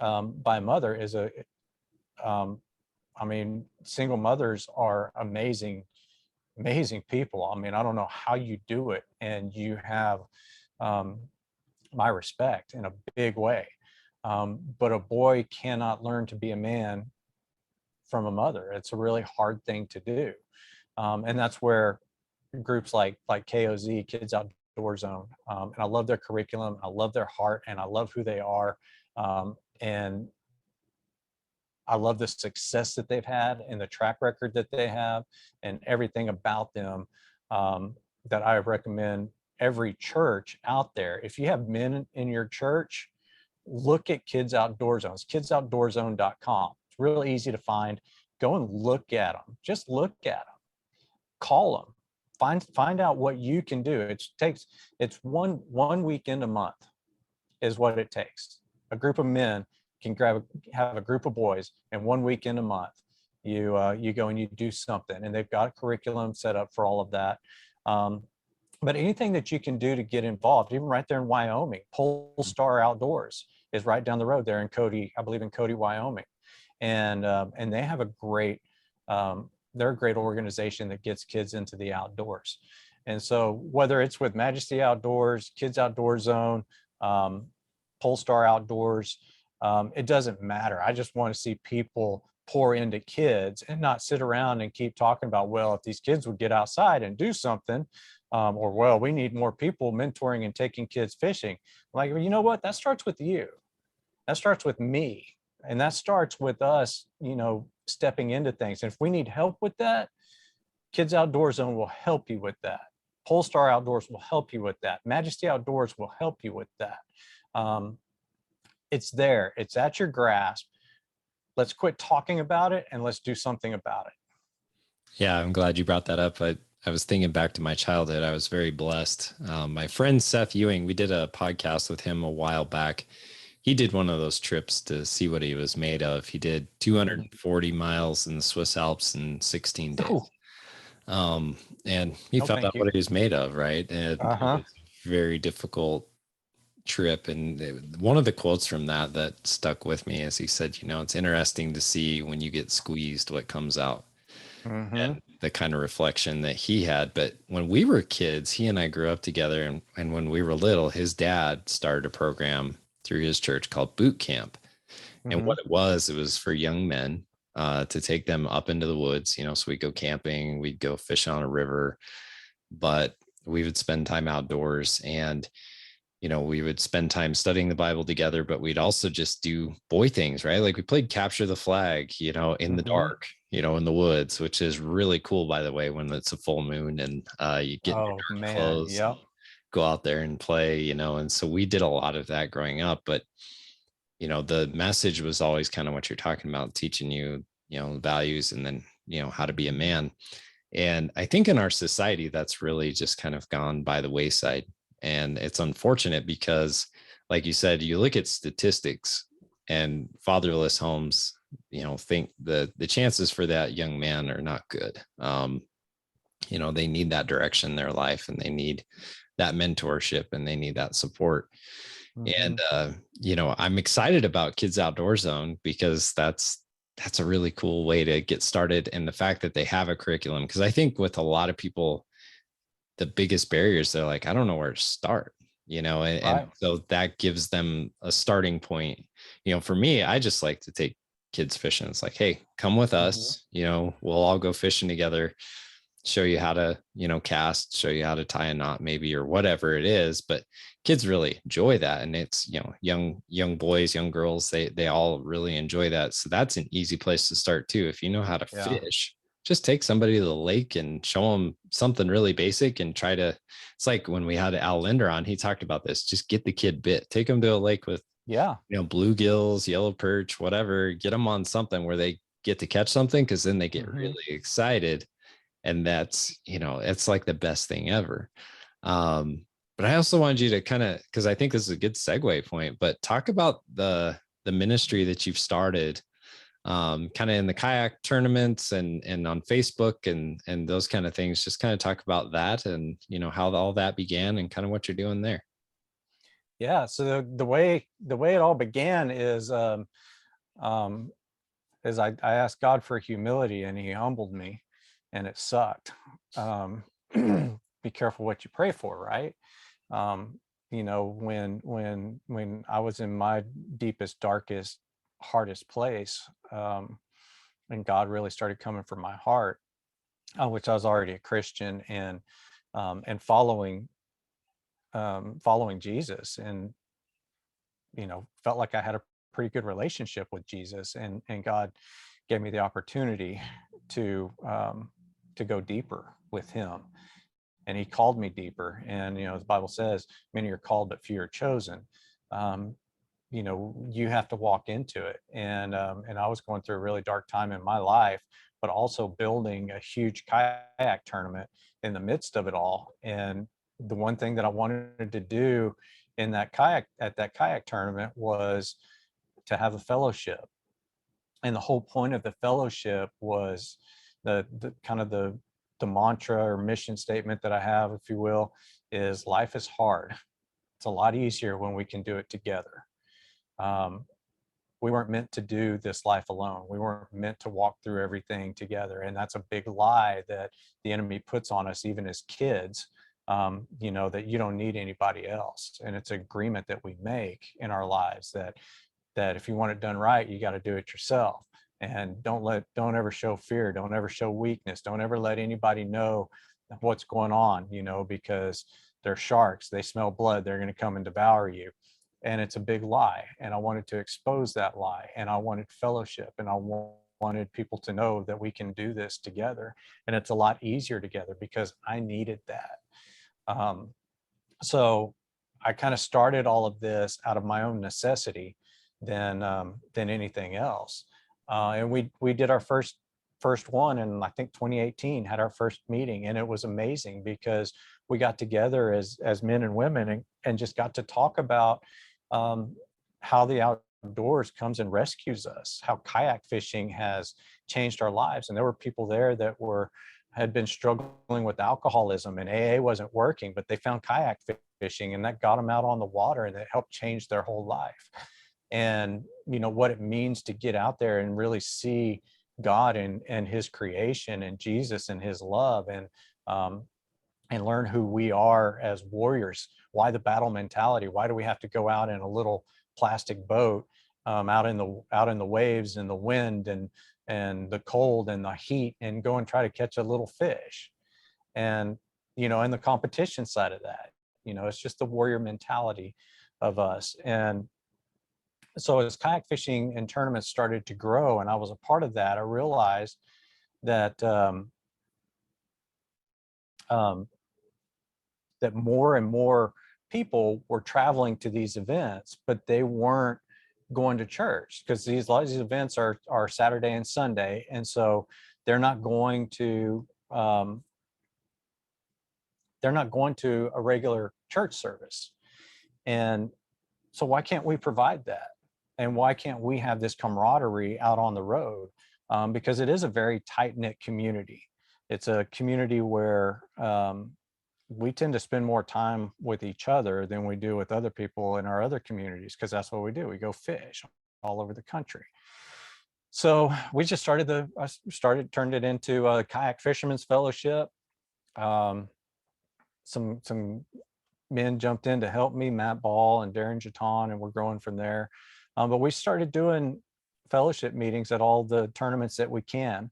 a mother is I mean, single mothers are amazing people. I mean, I don't know how you do it, and you have my respect in a big way. But a boy cannot learn to be a man from a mother. It's a really hard thing to do. And that's where groups like KOZ, Kids Outdoor Zone, and I love their curriculum, I love their heart, and I love who they are. And I love the success that they've had and the track record that they have and everything about them, that I recommend every church out there. If you have men in your church, look at Kids Outdoor Zones, kidsoutdoorzone.com. It's really easy to find. Go and look at them. Just look at them. Call them. Find out what you can do. It's one weekend a month is what it takes. A group of men can have a group of boys, and 1 weekend a month you go and you do something, and they've got a curriculum set up for all of that. But anything that you can do to get involved, even right there in Wyoming, Pole Star Outdoors is right down the road there in Cody, I believe in Cody, Wyoming. And they have they're a great organization that gets kids into the outdoors. And so whether it's with Majesty Outdoors, Kids Outdoor Zone, Pole Star Outdoors, it doesn't matter. I just want to see people pour into kids and not sit around and keep talking about, well, if these kids would get outside and do something, or, well, we need more people mentoring and taking kids fishing. I'm like, well, you know what? That starts with you. That starts with me. And that starts with us, stepping into things. And if we need help with that, Kids Outdoor Zone will help you with that. Polestar Outdoors will help you with that. Majesty Outdoors will help you with that. It's there. It's at your grasp. Let's quit talking about it and let's do something about it. Yeah, I'm glad you brought that up. I was thinking back to my childhood. I was very blessed. My friend Seth Ewing, we did a podcast with him a while back. He did one of those trips to see what he was made of. He did 240 miles in the Swiss Alps in 16 days. Ooh. And he No, found out thank you. what he was made of, right? And it Uh-huh. was a very difficult trip. And one of the quotes from that stuck with me is he said, it's interesting to see when you get squeezed what comes out. Mm-hmm. And the kind of reflection that he had. But when we were kids, he and I grew up together. And when we were little, his dad started a program through his church called Boot Camp. And Mm-hmm. what it was for young men to take them up into the woods, so we'd go camping, we'd go fish on a river, but we would spend time outdoors and we would spend time studying the Bible together, but we'd also just do boy things, right? Like we played capture the flag, in the Mm-hmm. dark, in the woods, which is really cool, by the way, when it's a full moon and you get in your Oh, dark man. clothes and Yep. go out there and play, and so we did a lot of that growing up. But the message was always kind of what you're talking about, teaching you, values and then, how to be a man. And I think in our society, that's really just kind of gone by the wayside. And it's unfortunate because, like you said, you look at statistics and fatherless homes, think the chances for that young man are not good. They need that direction in their life and they need that mentorship and they need that support. Mm-hmm. And I'm excited about Kids Outdoor Zone because that's a really cool way to get started. And the fact that they have a curriculum, because I think with a lot of people, the biggest barriers, they're like, I don't know where to start, and Right. so that gives them a starting point. For me, I just like to take kids fishing. It's like, hey, come with Mm-hmm. us, we'll all go fishing together, show you how to, cast, show you how to tie a knot maybe, or whatever it is. But kids really enjoy that. And it's, young boys, young girls, they all really enjoy that. So that's an easy place to start too. If you know how to Yeah. fish, just take somebody to the lake and show them something really basic and try to, it's like when we had Al Linder on, he talked about this, just get the kid bit, take them to a lake with, Yeah. bluegills, yellow perch, whatever, get them on something where they get to catch something. Cause then they get Mm-hmm. really excited. And that's, it's like the best thing ever. But I also wanted you to kind of, because I think this is a good segue point, but talk about the ministry that you've started, kind of in the kayak tournaments and on Facebook and those kind of things. Just kind of talk about that and how all that began and kind of what you're doing there. Yeah. So the way it all began um, is I asked God for humility and he humbled me and it sucked. Be careful what you pray for, right? Um, when I was in my deepest, darkest, hardest place, and God really started coming from my heart, which I was already a Christian and following Jesus, and felt like I had a pretty good relationship with Jesus, and God gave me the opportunity to go deeper with Him, and He called me deeper. And the Bible says, "Many are called, but few are chosen." Um, you have to walk into it, and I was going through a really dark time in my life, but also building a huge kayak tournament in the midst of it all. And the one thing that I wanted to do in that kayak tournament was to have a fellowship. And the whole point of the fellowship was the kind of the mantra or mission statement that I have, if you will, is life is hard. It's a lot easier when we can do it together. um, we weren't meant to do this life alone. We weren't meant to walk through everything together. And that's a big lie that the enemy puts on us, even as kids, that you don't need anybody else. And it's an agreement that we make in our lives that if you want it done right, you got to do it yourself. And don't ever show fear. Don't ever show weakness. Don't ever let anybody know what's going on, because they're sharks, they smell blood, they're going to come and devour you. And it's a big lie. And I wanted to expose that lie, and I wanted fellowship, and I wanted people to know that we can do this together. And it's a lot easier together because I needed that. So I kind of started all of this out of my own necessity than anything else. And we did our first one in, I think, 2018, had our first meeting, and it was amazing because we got together as men and women, and just got to talk about how the outdoors comes and rescues us, how kayak fishing has changed our lives. And there were people there that had been struggling with alcoholism, and AA wasn't working, but they found kayak fishing, and that got them out on the water, and it helped change their whole life. And what it means to get out there and really see God and his creation, and Jesus and his love, and learn who we are as warriors. Why the battle mentality? Why do we have to go out in a little plastic boat, out in the waves and the wind and the cold and the heat, and go and try to catch a little fish? And and the competition side of that, it's just the warrior mentality of us. And so as kayak fishing and tournaments started to grow, and I was a part of that, I realized that that more and more people were traveling to these events, but they weren't going to church, because a lot of these events are Saturday and Sunday, and so they're not going to a regular church service. And so why can't we provide that? And why can't we have this camaraderie out on the road? Because it is a very tight-knit community. It's a community where we tend to spend more time with each other than we do with other people in our other communities, because that's what we do. We go fish all over the country. So we just turned it into a Kayak Fishermen's Fellowship. Some men jumped in to help me, Matt Ball and Darren Jaton, and we're growing from there. But we started doing fellowship meetings at all the tournaments that we can.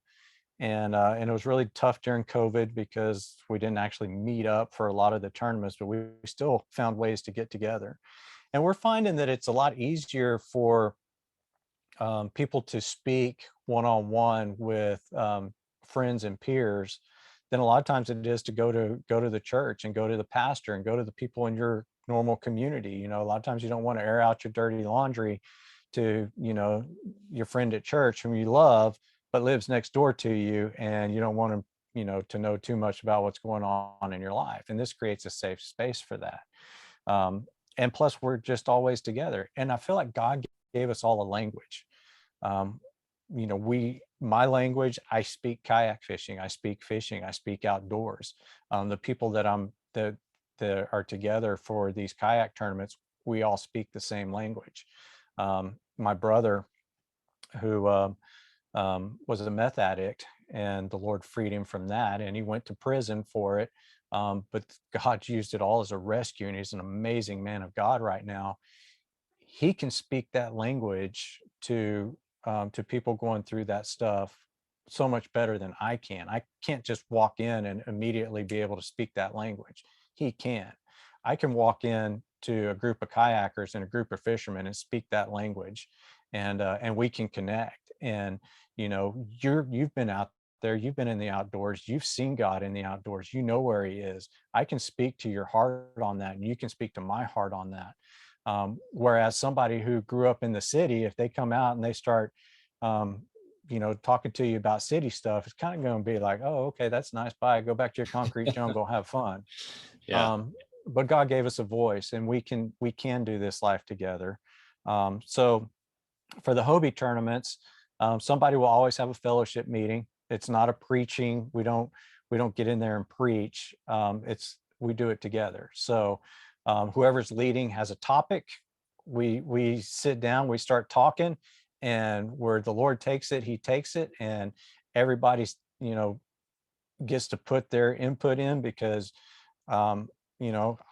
And it was really tough during COVID because we didn't actually meet up for a lot of the tournaments, but we still found ways to get together. And we're finding that it's a lot easier for people to speak one-on-one with friends and peers than a lot of times it is to go to the church and go to the pastor and go to the people in your normal community. A lot of times you don't want to air out your dirty laundry to your friend at church whom you love but lives next door to you, and you don't want him to know too much about what's going on in your life. And this creates a safe space for that. And plus we're just always together, and I feel like God gave us all a language. My language, I speak kayak fishing, I speak fishing, I speak outdoors. The people that are together for these kayak tournaments, we all speak the same language. My brother, who was a meth addict, and the Lord freed him from that, and he went to prison for it. But God used it all as a rescue, and he's an amazing man of God right now. He can speak that language to people going through that stuff so much better than I can. I can't just walk in and immediately be able to speak that language. He can. I can walk in to a group of kayakers and a group of fishermen and speak that language, and we can connect. And you've been out there, you've been in the outdoors, you've seen God in the outdoors, you know where he is. I can speak to your heart on that, and you can speak to my heart on that. Whereas somebody who grew up in the city, if they come out and they start talking to you about city stuff, it's kind of going to be like, oh, okay, that's nice, bye, go back to your concrete jungle, have fun. Yeah. But God gave us a voice, and we can do this life together. So for the Hobie tournaments, somebody will always have a fellowship meeting. It's not a preaching. We don't get in there and preach. We do it together. So whoever's leading has a topic. We sit down, we start talking, and where the Lord takes it, he takes it, and everybody's gets to put their input in, because I'm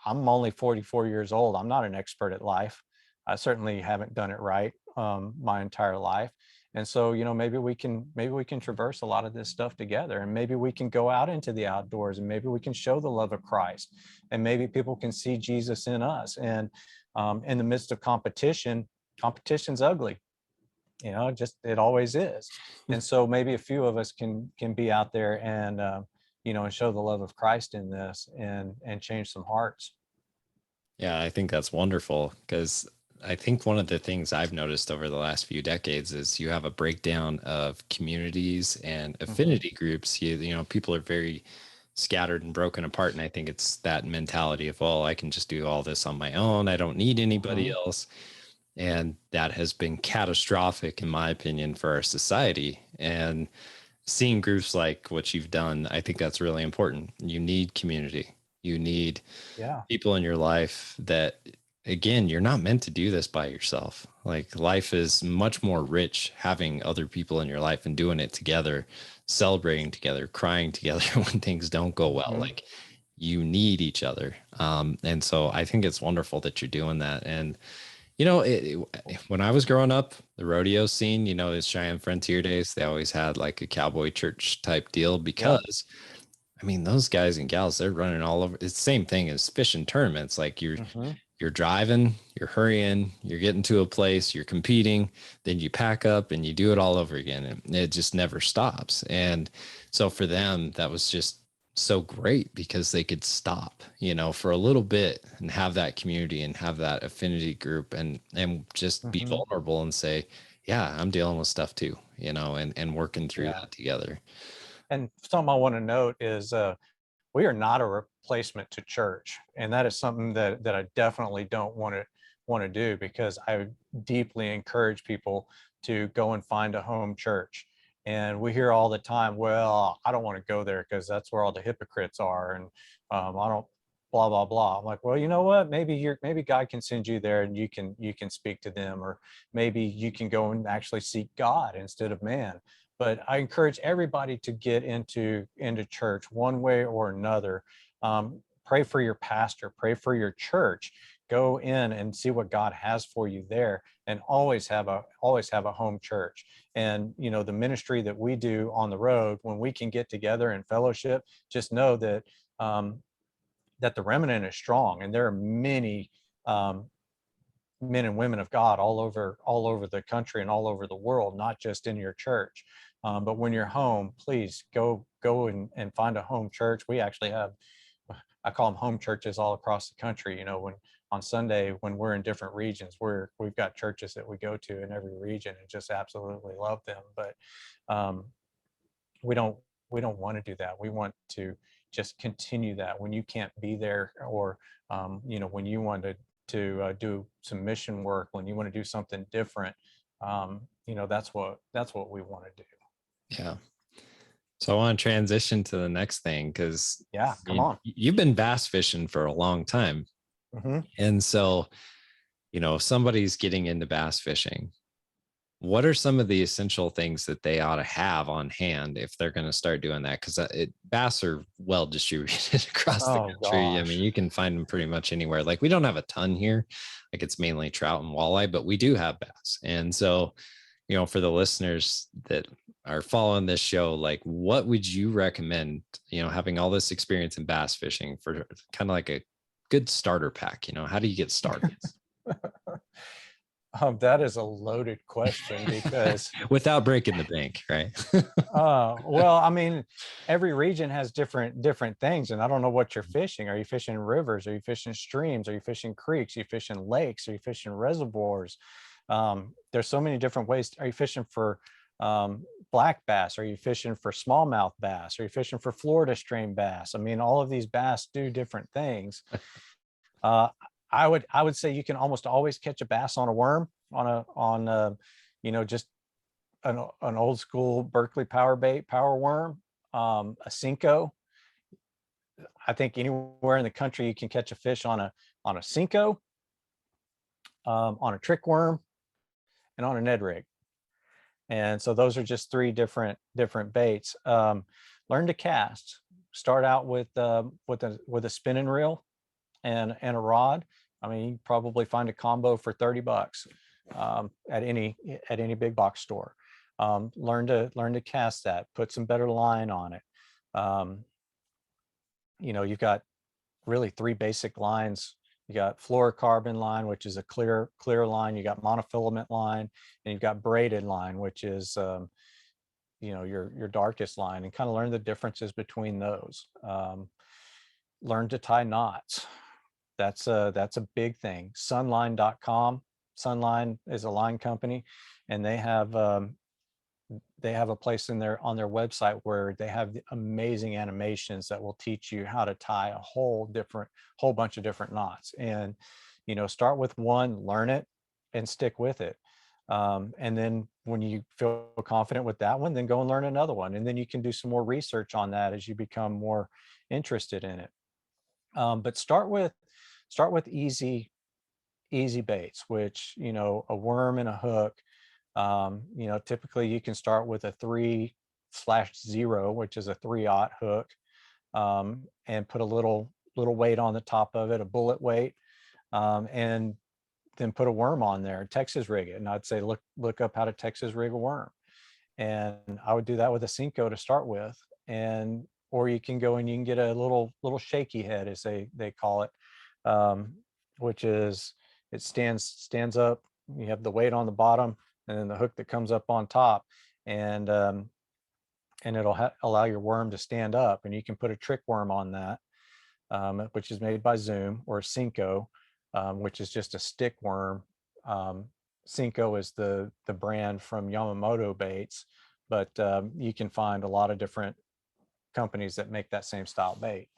only 44 years old. I'm not an expert at life. I certainly haven't done it right my entire life. And so, maybe we can traverse a lot of this stuff together, and maybe we can go out into the outdoors, and maybe we can show the love of Christ, and maybe people can see Jesus in us. And in the midst of competition's ugly, just it always is. And so maybe a few of us can be out there and and show the love of Christ in this, and change some hearts. Yeah, I think that's wonderful because I think one of the things I've noticed over the last few decades is you have a breakdown of communities and Hmm. affinity groups. People are very scattered and broken apart. And I think it's that mentality of, well, I can just do all this on my own. I don't need anybody Hmm. else. And that has been catastrophic, in my opinion, for our society. And seeing groups like what you've done, I think that's really important. You need community. You need Yeah. people in your life that, again, you're not meant to do this by yourself. Like, life is much more rich having other people in your life and doing it together, celebrating together, crying together when things don't go well. Hmm. Like, you need each other. And so I think it's wonderful that you're doing that. And when I was growing up, the rodeo scene, is Cheyenne Frontier Days. They always had like a cowboy church type deal Yep. because, I mean, those guys and gals, they're running all over. It's the same thing as fishing tournaments. Like, Hmm. you're driving, you're hurrying, you're getting to a place, you're competing, then you pack up and you do it all over again. And it just never stops. And so for them, that was just so great because they could stop, for a little bit and have that community and have that affinity group and just be Hmm. vulnerable and say, yeah, I'm dealing with stuff too, and working through Yeah. that together. And something I want to note is we are not a replacement to church, and that is something that I definitely don't want to do, because I deeply encourage people to go and find a home church. And we hear all the time, well, I don't want to go there because that's where all the hypocrites are, and I don't, blah blah blah. I'm like, well, you know what, maybe God can send you there, and you can speak to them, or maybe you can go and actually seek God instead of man. But I encourage everybody to get into church one way or another. Pray for your pastor, pray for your church, go in and see what God has for you there, and always have a home church. And the ministry that we do on the road, when we can get together and fellowship, just know that the remnant is strong, and there are many um, men and women of God all over the country and all over the world, not just in your church. But when you're home, please go and find a home church. We actually have, I call them home churches, all across the country. When on Sunday, when we're in different regions, we've got churches that we go to in every region and just absolutely love them. But um, we don't we don't want to do that. We want to just continue that. When you can't be there, or when you want to do some mission work, when you want to do something different, that's what we want to do. Yeah. So I want to transition to the next thing because Yeah, come on. you've been bass fishing for a long time. Hmm. And so, if somebody's getting into bass fishing, what are some of the essential things that they ought to have on hand if they're going to start doing that? Because bass are well distributed across the Oh country. I mean, gosh. you can find them pretty much anywhere. Like, we don't have a ton here, like it's mainly trout and walleye, but we do have bass. And so, for the listeners that are following this show, like, what would you recommend, having all this experience in bass fishing, for kind of like a good starter pack? How do you get started? That is a loaded question, because Without breaking the bank, right? well, I mean, every region has different things, and I don't know what you're fishing. Are you fishing rivers? Are you fishing streams? Are you fishing creeks? Are you fishing lakes? Are you fishing reservoirs? There's so many different ways. Are you fishing for black bass? Are you fishing for smallmouth bass? Are you fishing for Florida stream bass? I mean, all of these bass do different things. Uh, I would say you can almost always catch a bass on a worm, just an old school Berkeley power bait, power worm, a Cinco. I think anywhere in the country you can catch a fish on a Cinco, on a trick worm, and on a Ned rig. And so those are just three different baits. Learn to cast. Start out with a spinning reel and a rod. I mean, you can probably find a combo for $30 at any big box store. Learn to cast that, put some better line on it. You've got really three basic lines. You got fluorocarbon line, which is a clear line. You got monofilament line, and you've got braided line, which is your darkest line, and kind of learn the differences between those. Learn to tie knots. That's a big thing. Sunline.com. Sunline is a line company, and they have a place on their website where they have amazing animations that will teach you how to tie a whole bunch of different knots. And start with one, learn it, and stick with it. And then when you feel confident with that one, then go and learn another one, and then you can do some more research on that as you become more interested in it. But start with easy baits, which a worm and a hook. Typically you can start with a 3/0, which is a 3/0 hook, and put a little weight on the top of it, a bullet weight, and then put a worm on there, Texas rig it. And I'd say look up how to Texas rig a worm, and I would do that with a Cinco to start with. And or you can go and you can get a little shaky head, as they call it, which is it stands up. You have the weight on the bottom, and then the hook that comes up on top, and it'll allow your worm to stand up. And you can put a trick worm on that, which is made by Zoom, or Cinco, which is just a stick worm. Cinco is the brand from Yamamoto baits, but you can find a lot of different companies that make that same style bait.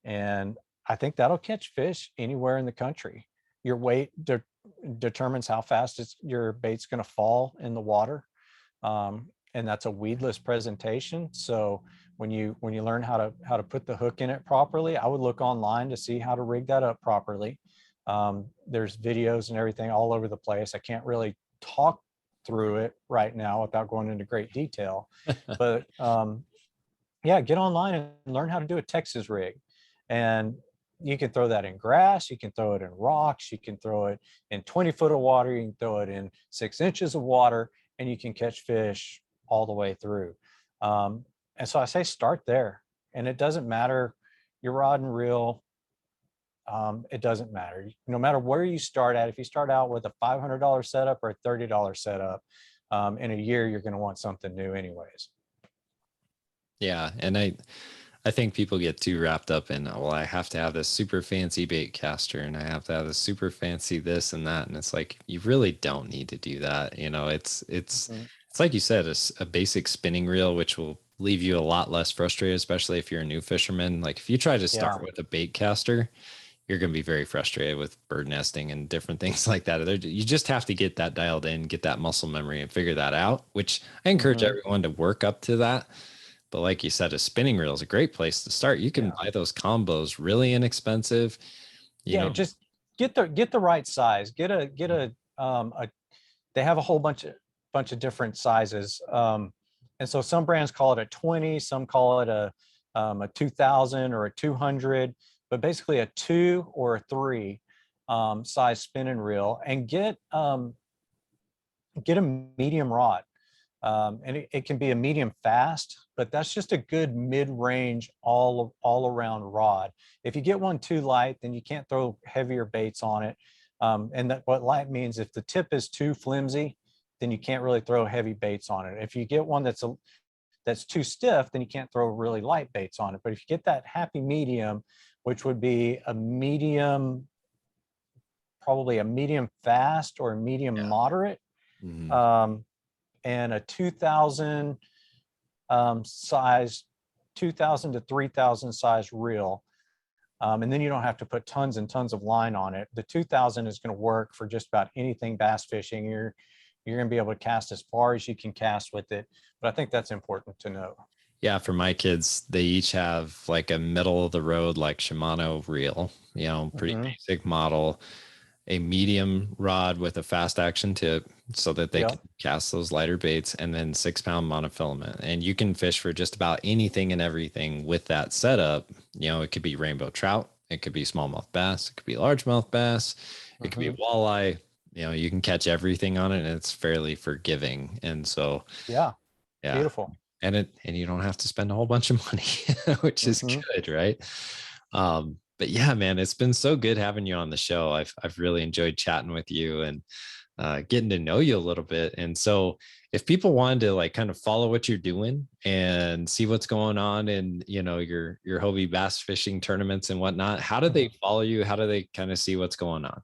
And I think that'll catch fish anywhere in the country. Your weight determines how fast your bait's going to fall in the water, and that's a weedless presentation. So when you learn how to put the hook in it properly, I would look online to see how to rig that up properly. There's videos and everything all over the place. I can't really talk through it right now without going into great detail, but yeah, get online and learn how to do a Texas rig. And you can throw that in grass, you can throw it in rocks, you can throw it in 20 foot of water, you can throw it in 6 inches of water, and you can catch fish all the way through. And so I say start there. And it doesn't matter your rod and reel. It doesn't matter. No matter where you start at, if you start out with a $500 setup or a $30 setup, in a year, you're going to want something new anyways. Yeah. And I think people get too wrapped up in, well, I have to have this super fancy bait caster, and I have to have this super fancy this and that. And it's like, you really don't need to do that. It's like you said, a basic spinning reel, which will leave you a lot less frustrated, especially if you're a new fisherman. Like if you try to start with a bait caster, you're going to be very frustrated with bird nesting and different things like that. You just have to get that dialed in, get that muscle memory, and figure that out, which I encourage everyone to work up to that. But like you said, a spinning reel is a great place to start. You can buy those combos really inexpensive. Just get the right size. Get a they have a whole bunch of different sizes. And so some brands call it a 20, some call it a 2000 or a 200, but basically a 2 or a 3 size spinning reel, and get a medium rod. And it can be a medium fast, but that's just a good mid-range all around rod. If you get one too light, then you can't throw heavier baits on it. And what light means, if the tip is too flimsy, then you can't really throw heavy baits on it. If you get one that's too stiff, then you can't throw really light baits on it. But if you get that happy medium, which would be a medium, probably a medium fast or a medium moderate, and a 2000 size, 2000 to 3000 size reel. And then you don't have to put tons and tons of line on it. The 2000 is going to work for just about anything bass fishing. You're going to be able to cast as far as you can cast with it. But I think that's important to know. Yeah, for my kids, they each have like a middle of the road, like Shimano reel, pretty basic model, a medium rod with a fast action tip so that they can cast those lighter baits, and then 6-pound monofilament. And you can fish for just about anything and everything with that setup. It could be rainbow trout, it could be smallmouth bass, it could be largemouth bass, it could be walleye, You know, you can catch everything on it and it's fairly forgiving. And so, Yeah, yeah. beautiful. And you don't have to spend a whole bunch of money, which is Hmm. good, right? But yeah, man, it's been so good having you on the show. I've really enjoyed chatting with you and getting to know you a little bit. And so if people wanted to like kind of follow what you're doing and see what's going on in, you know, your Hobie bass fishing tournaments and whatnot, how do they follow you? How do they kind of see what's going on?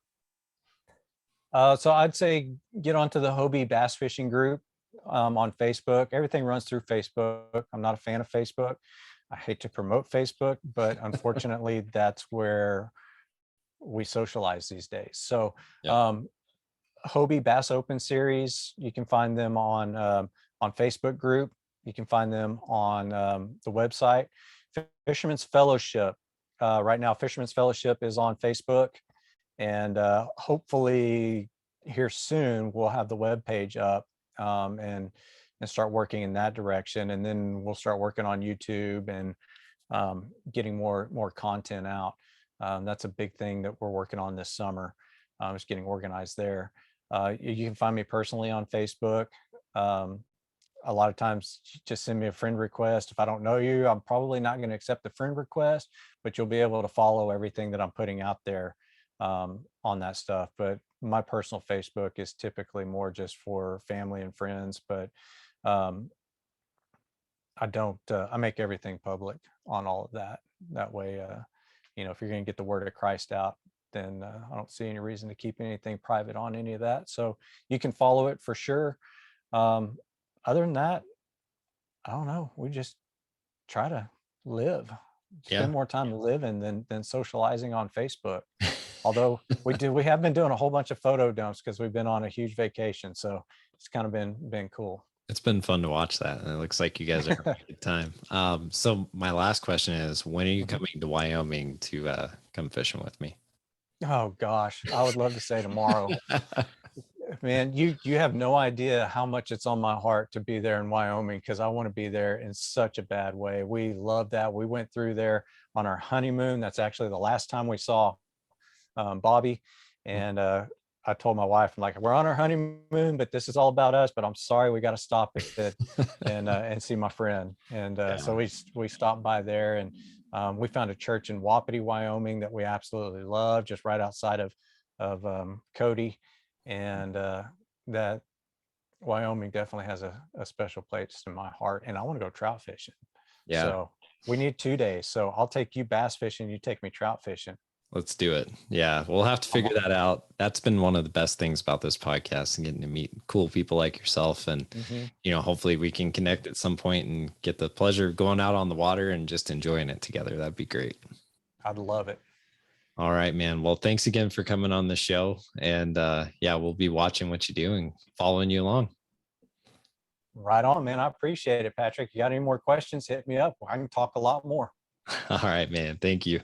So I'd say get onto the Hobie Bass Fishing group on Facebook. Everything runs through Facebook. I'm not a fan of Facebook. I hate to promote Facebook, but unfortunately, that's where we socialize these days. So Yep. um, Hobie Bass Open Series, you can find them on Facebook group. You can find them on the website. Fisherman's Fellowship. Right now, Fisherman's Fellowship is on Facebook, and hopefully here soon we'll have the web page up, and start working in that direction, and then we'll start working on YouTube and getting more content out. That's a big thing that we're working on this summer, is getting organized there. You can find me personally on Facebook. um, a lot of times just send me a friend request. If I don't know you, I'm probably not going to accept the friend request, but you'll be able to follow everything that I'm putting out there on that stuff. But my personal Facebook is typically more just for family and friends, but um, I don't, I make everything public on all of that. That way, if you're going to get the word of Christ out, then I don't see any reason to keep anything private on any of that. So you can follow it for sure. Um, Other than that, I don't know. We just try to live, Yeah. spend more time living than socializing on Facebook. Although we have been doing a whole bunch of photo dumps because we've been on a huge vacation. So it's kind of been cool. It's been fun to watch that. And it looks like you guys are having a good time. So my last question is, when are you Mhm. coming to Wyoming to come fishing with me? Oh gosh, I would love to say tomorrow. Man, you have no idea how much it's on my heart to be there in Wyoming, because I want to be there in such a bad way. We love that. We went through there on our honeymoon. That's actually the last time we saw Bobby. And I told my wife, I'm like, we're on our honeymoon, but this is all about us. But I'm sorry, we got to stop it and see my friend. And so Yeah. we stopped by there, and we found a church in Wapiti, Wyoming, that we absolutely love, just right outside of Cody. And that Wyoming definitely has a special place in my heart. And I want to go trout fishing. Yeah. So we need 2 days. So I'll take you bass fishing. You take me trout fishing. Let's do it. Yeah, we'll have to I'm figure that out. That's been one of the best things about this podcast and getting to meet cool people like yourself. And, Mhm. hopefully we can connect at some point and get the pleasure of going out on the water and just enjoying it together. That'd be great. I'd love it. All right, man. Well, thanks again for coming on the show. And yeah, we'll be watching what you do and following you along. Right on, man. I appreciate it, Patrick. You got any more questions, hit me up. I can talk a lot more. All right, man. Thank you.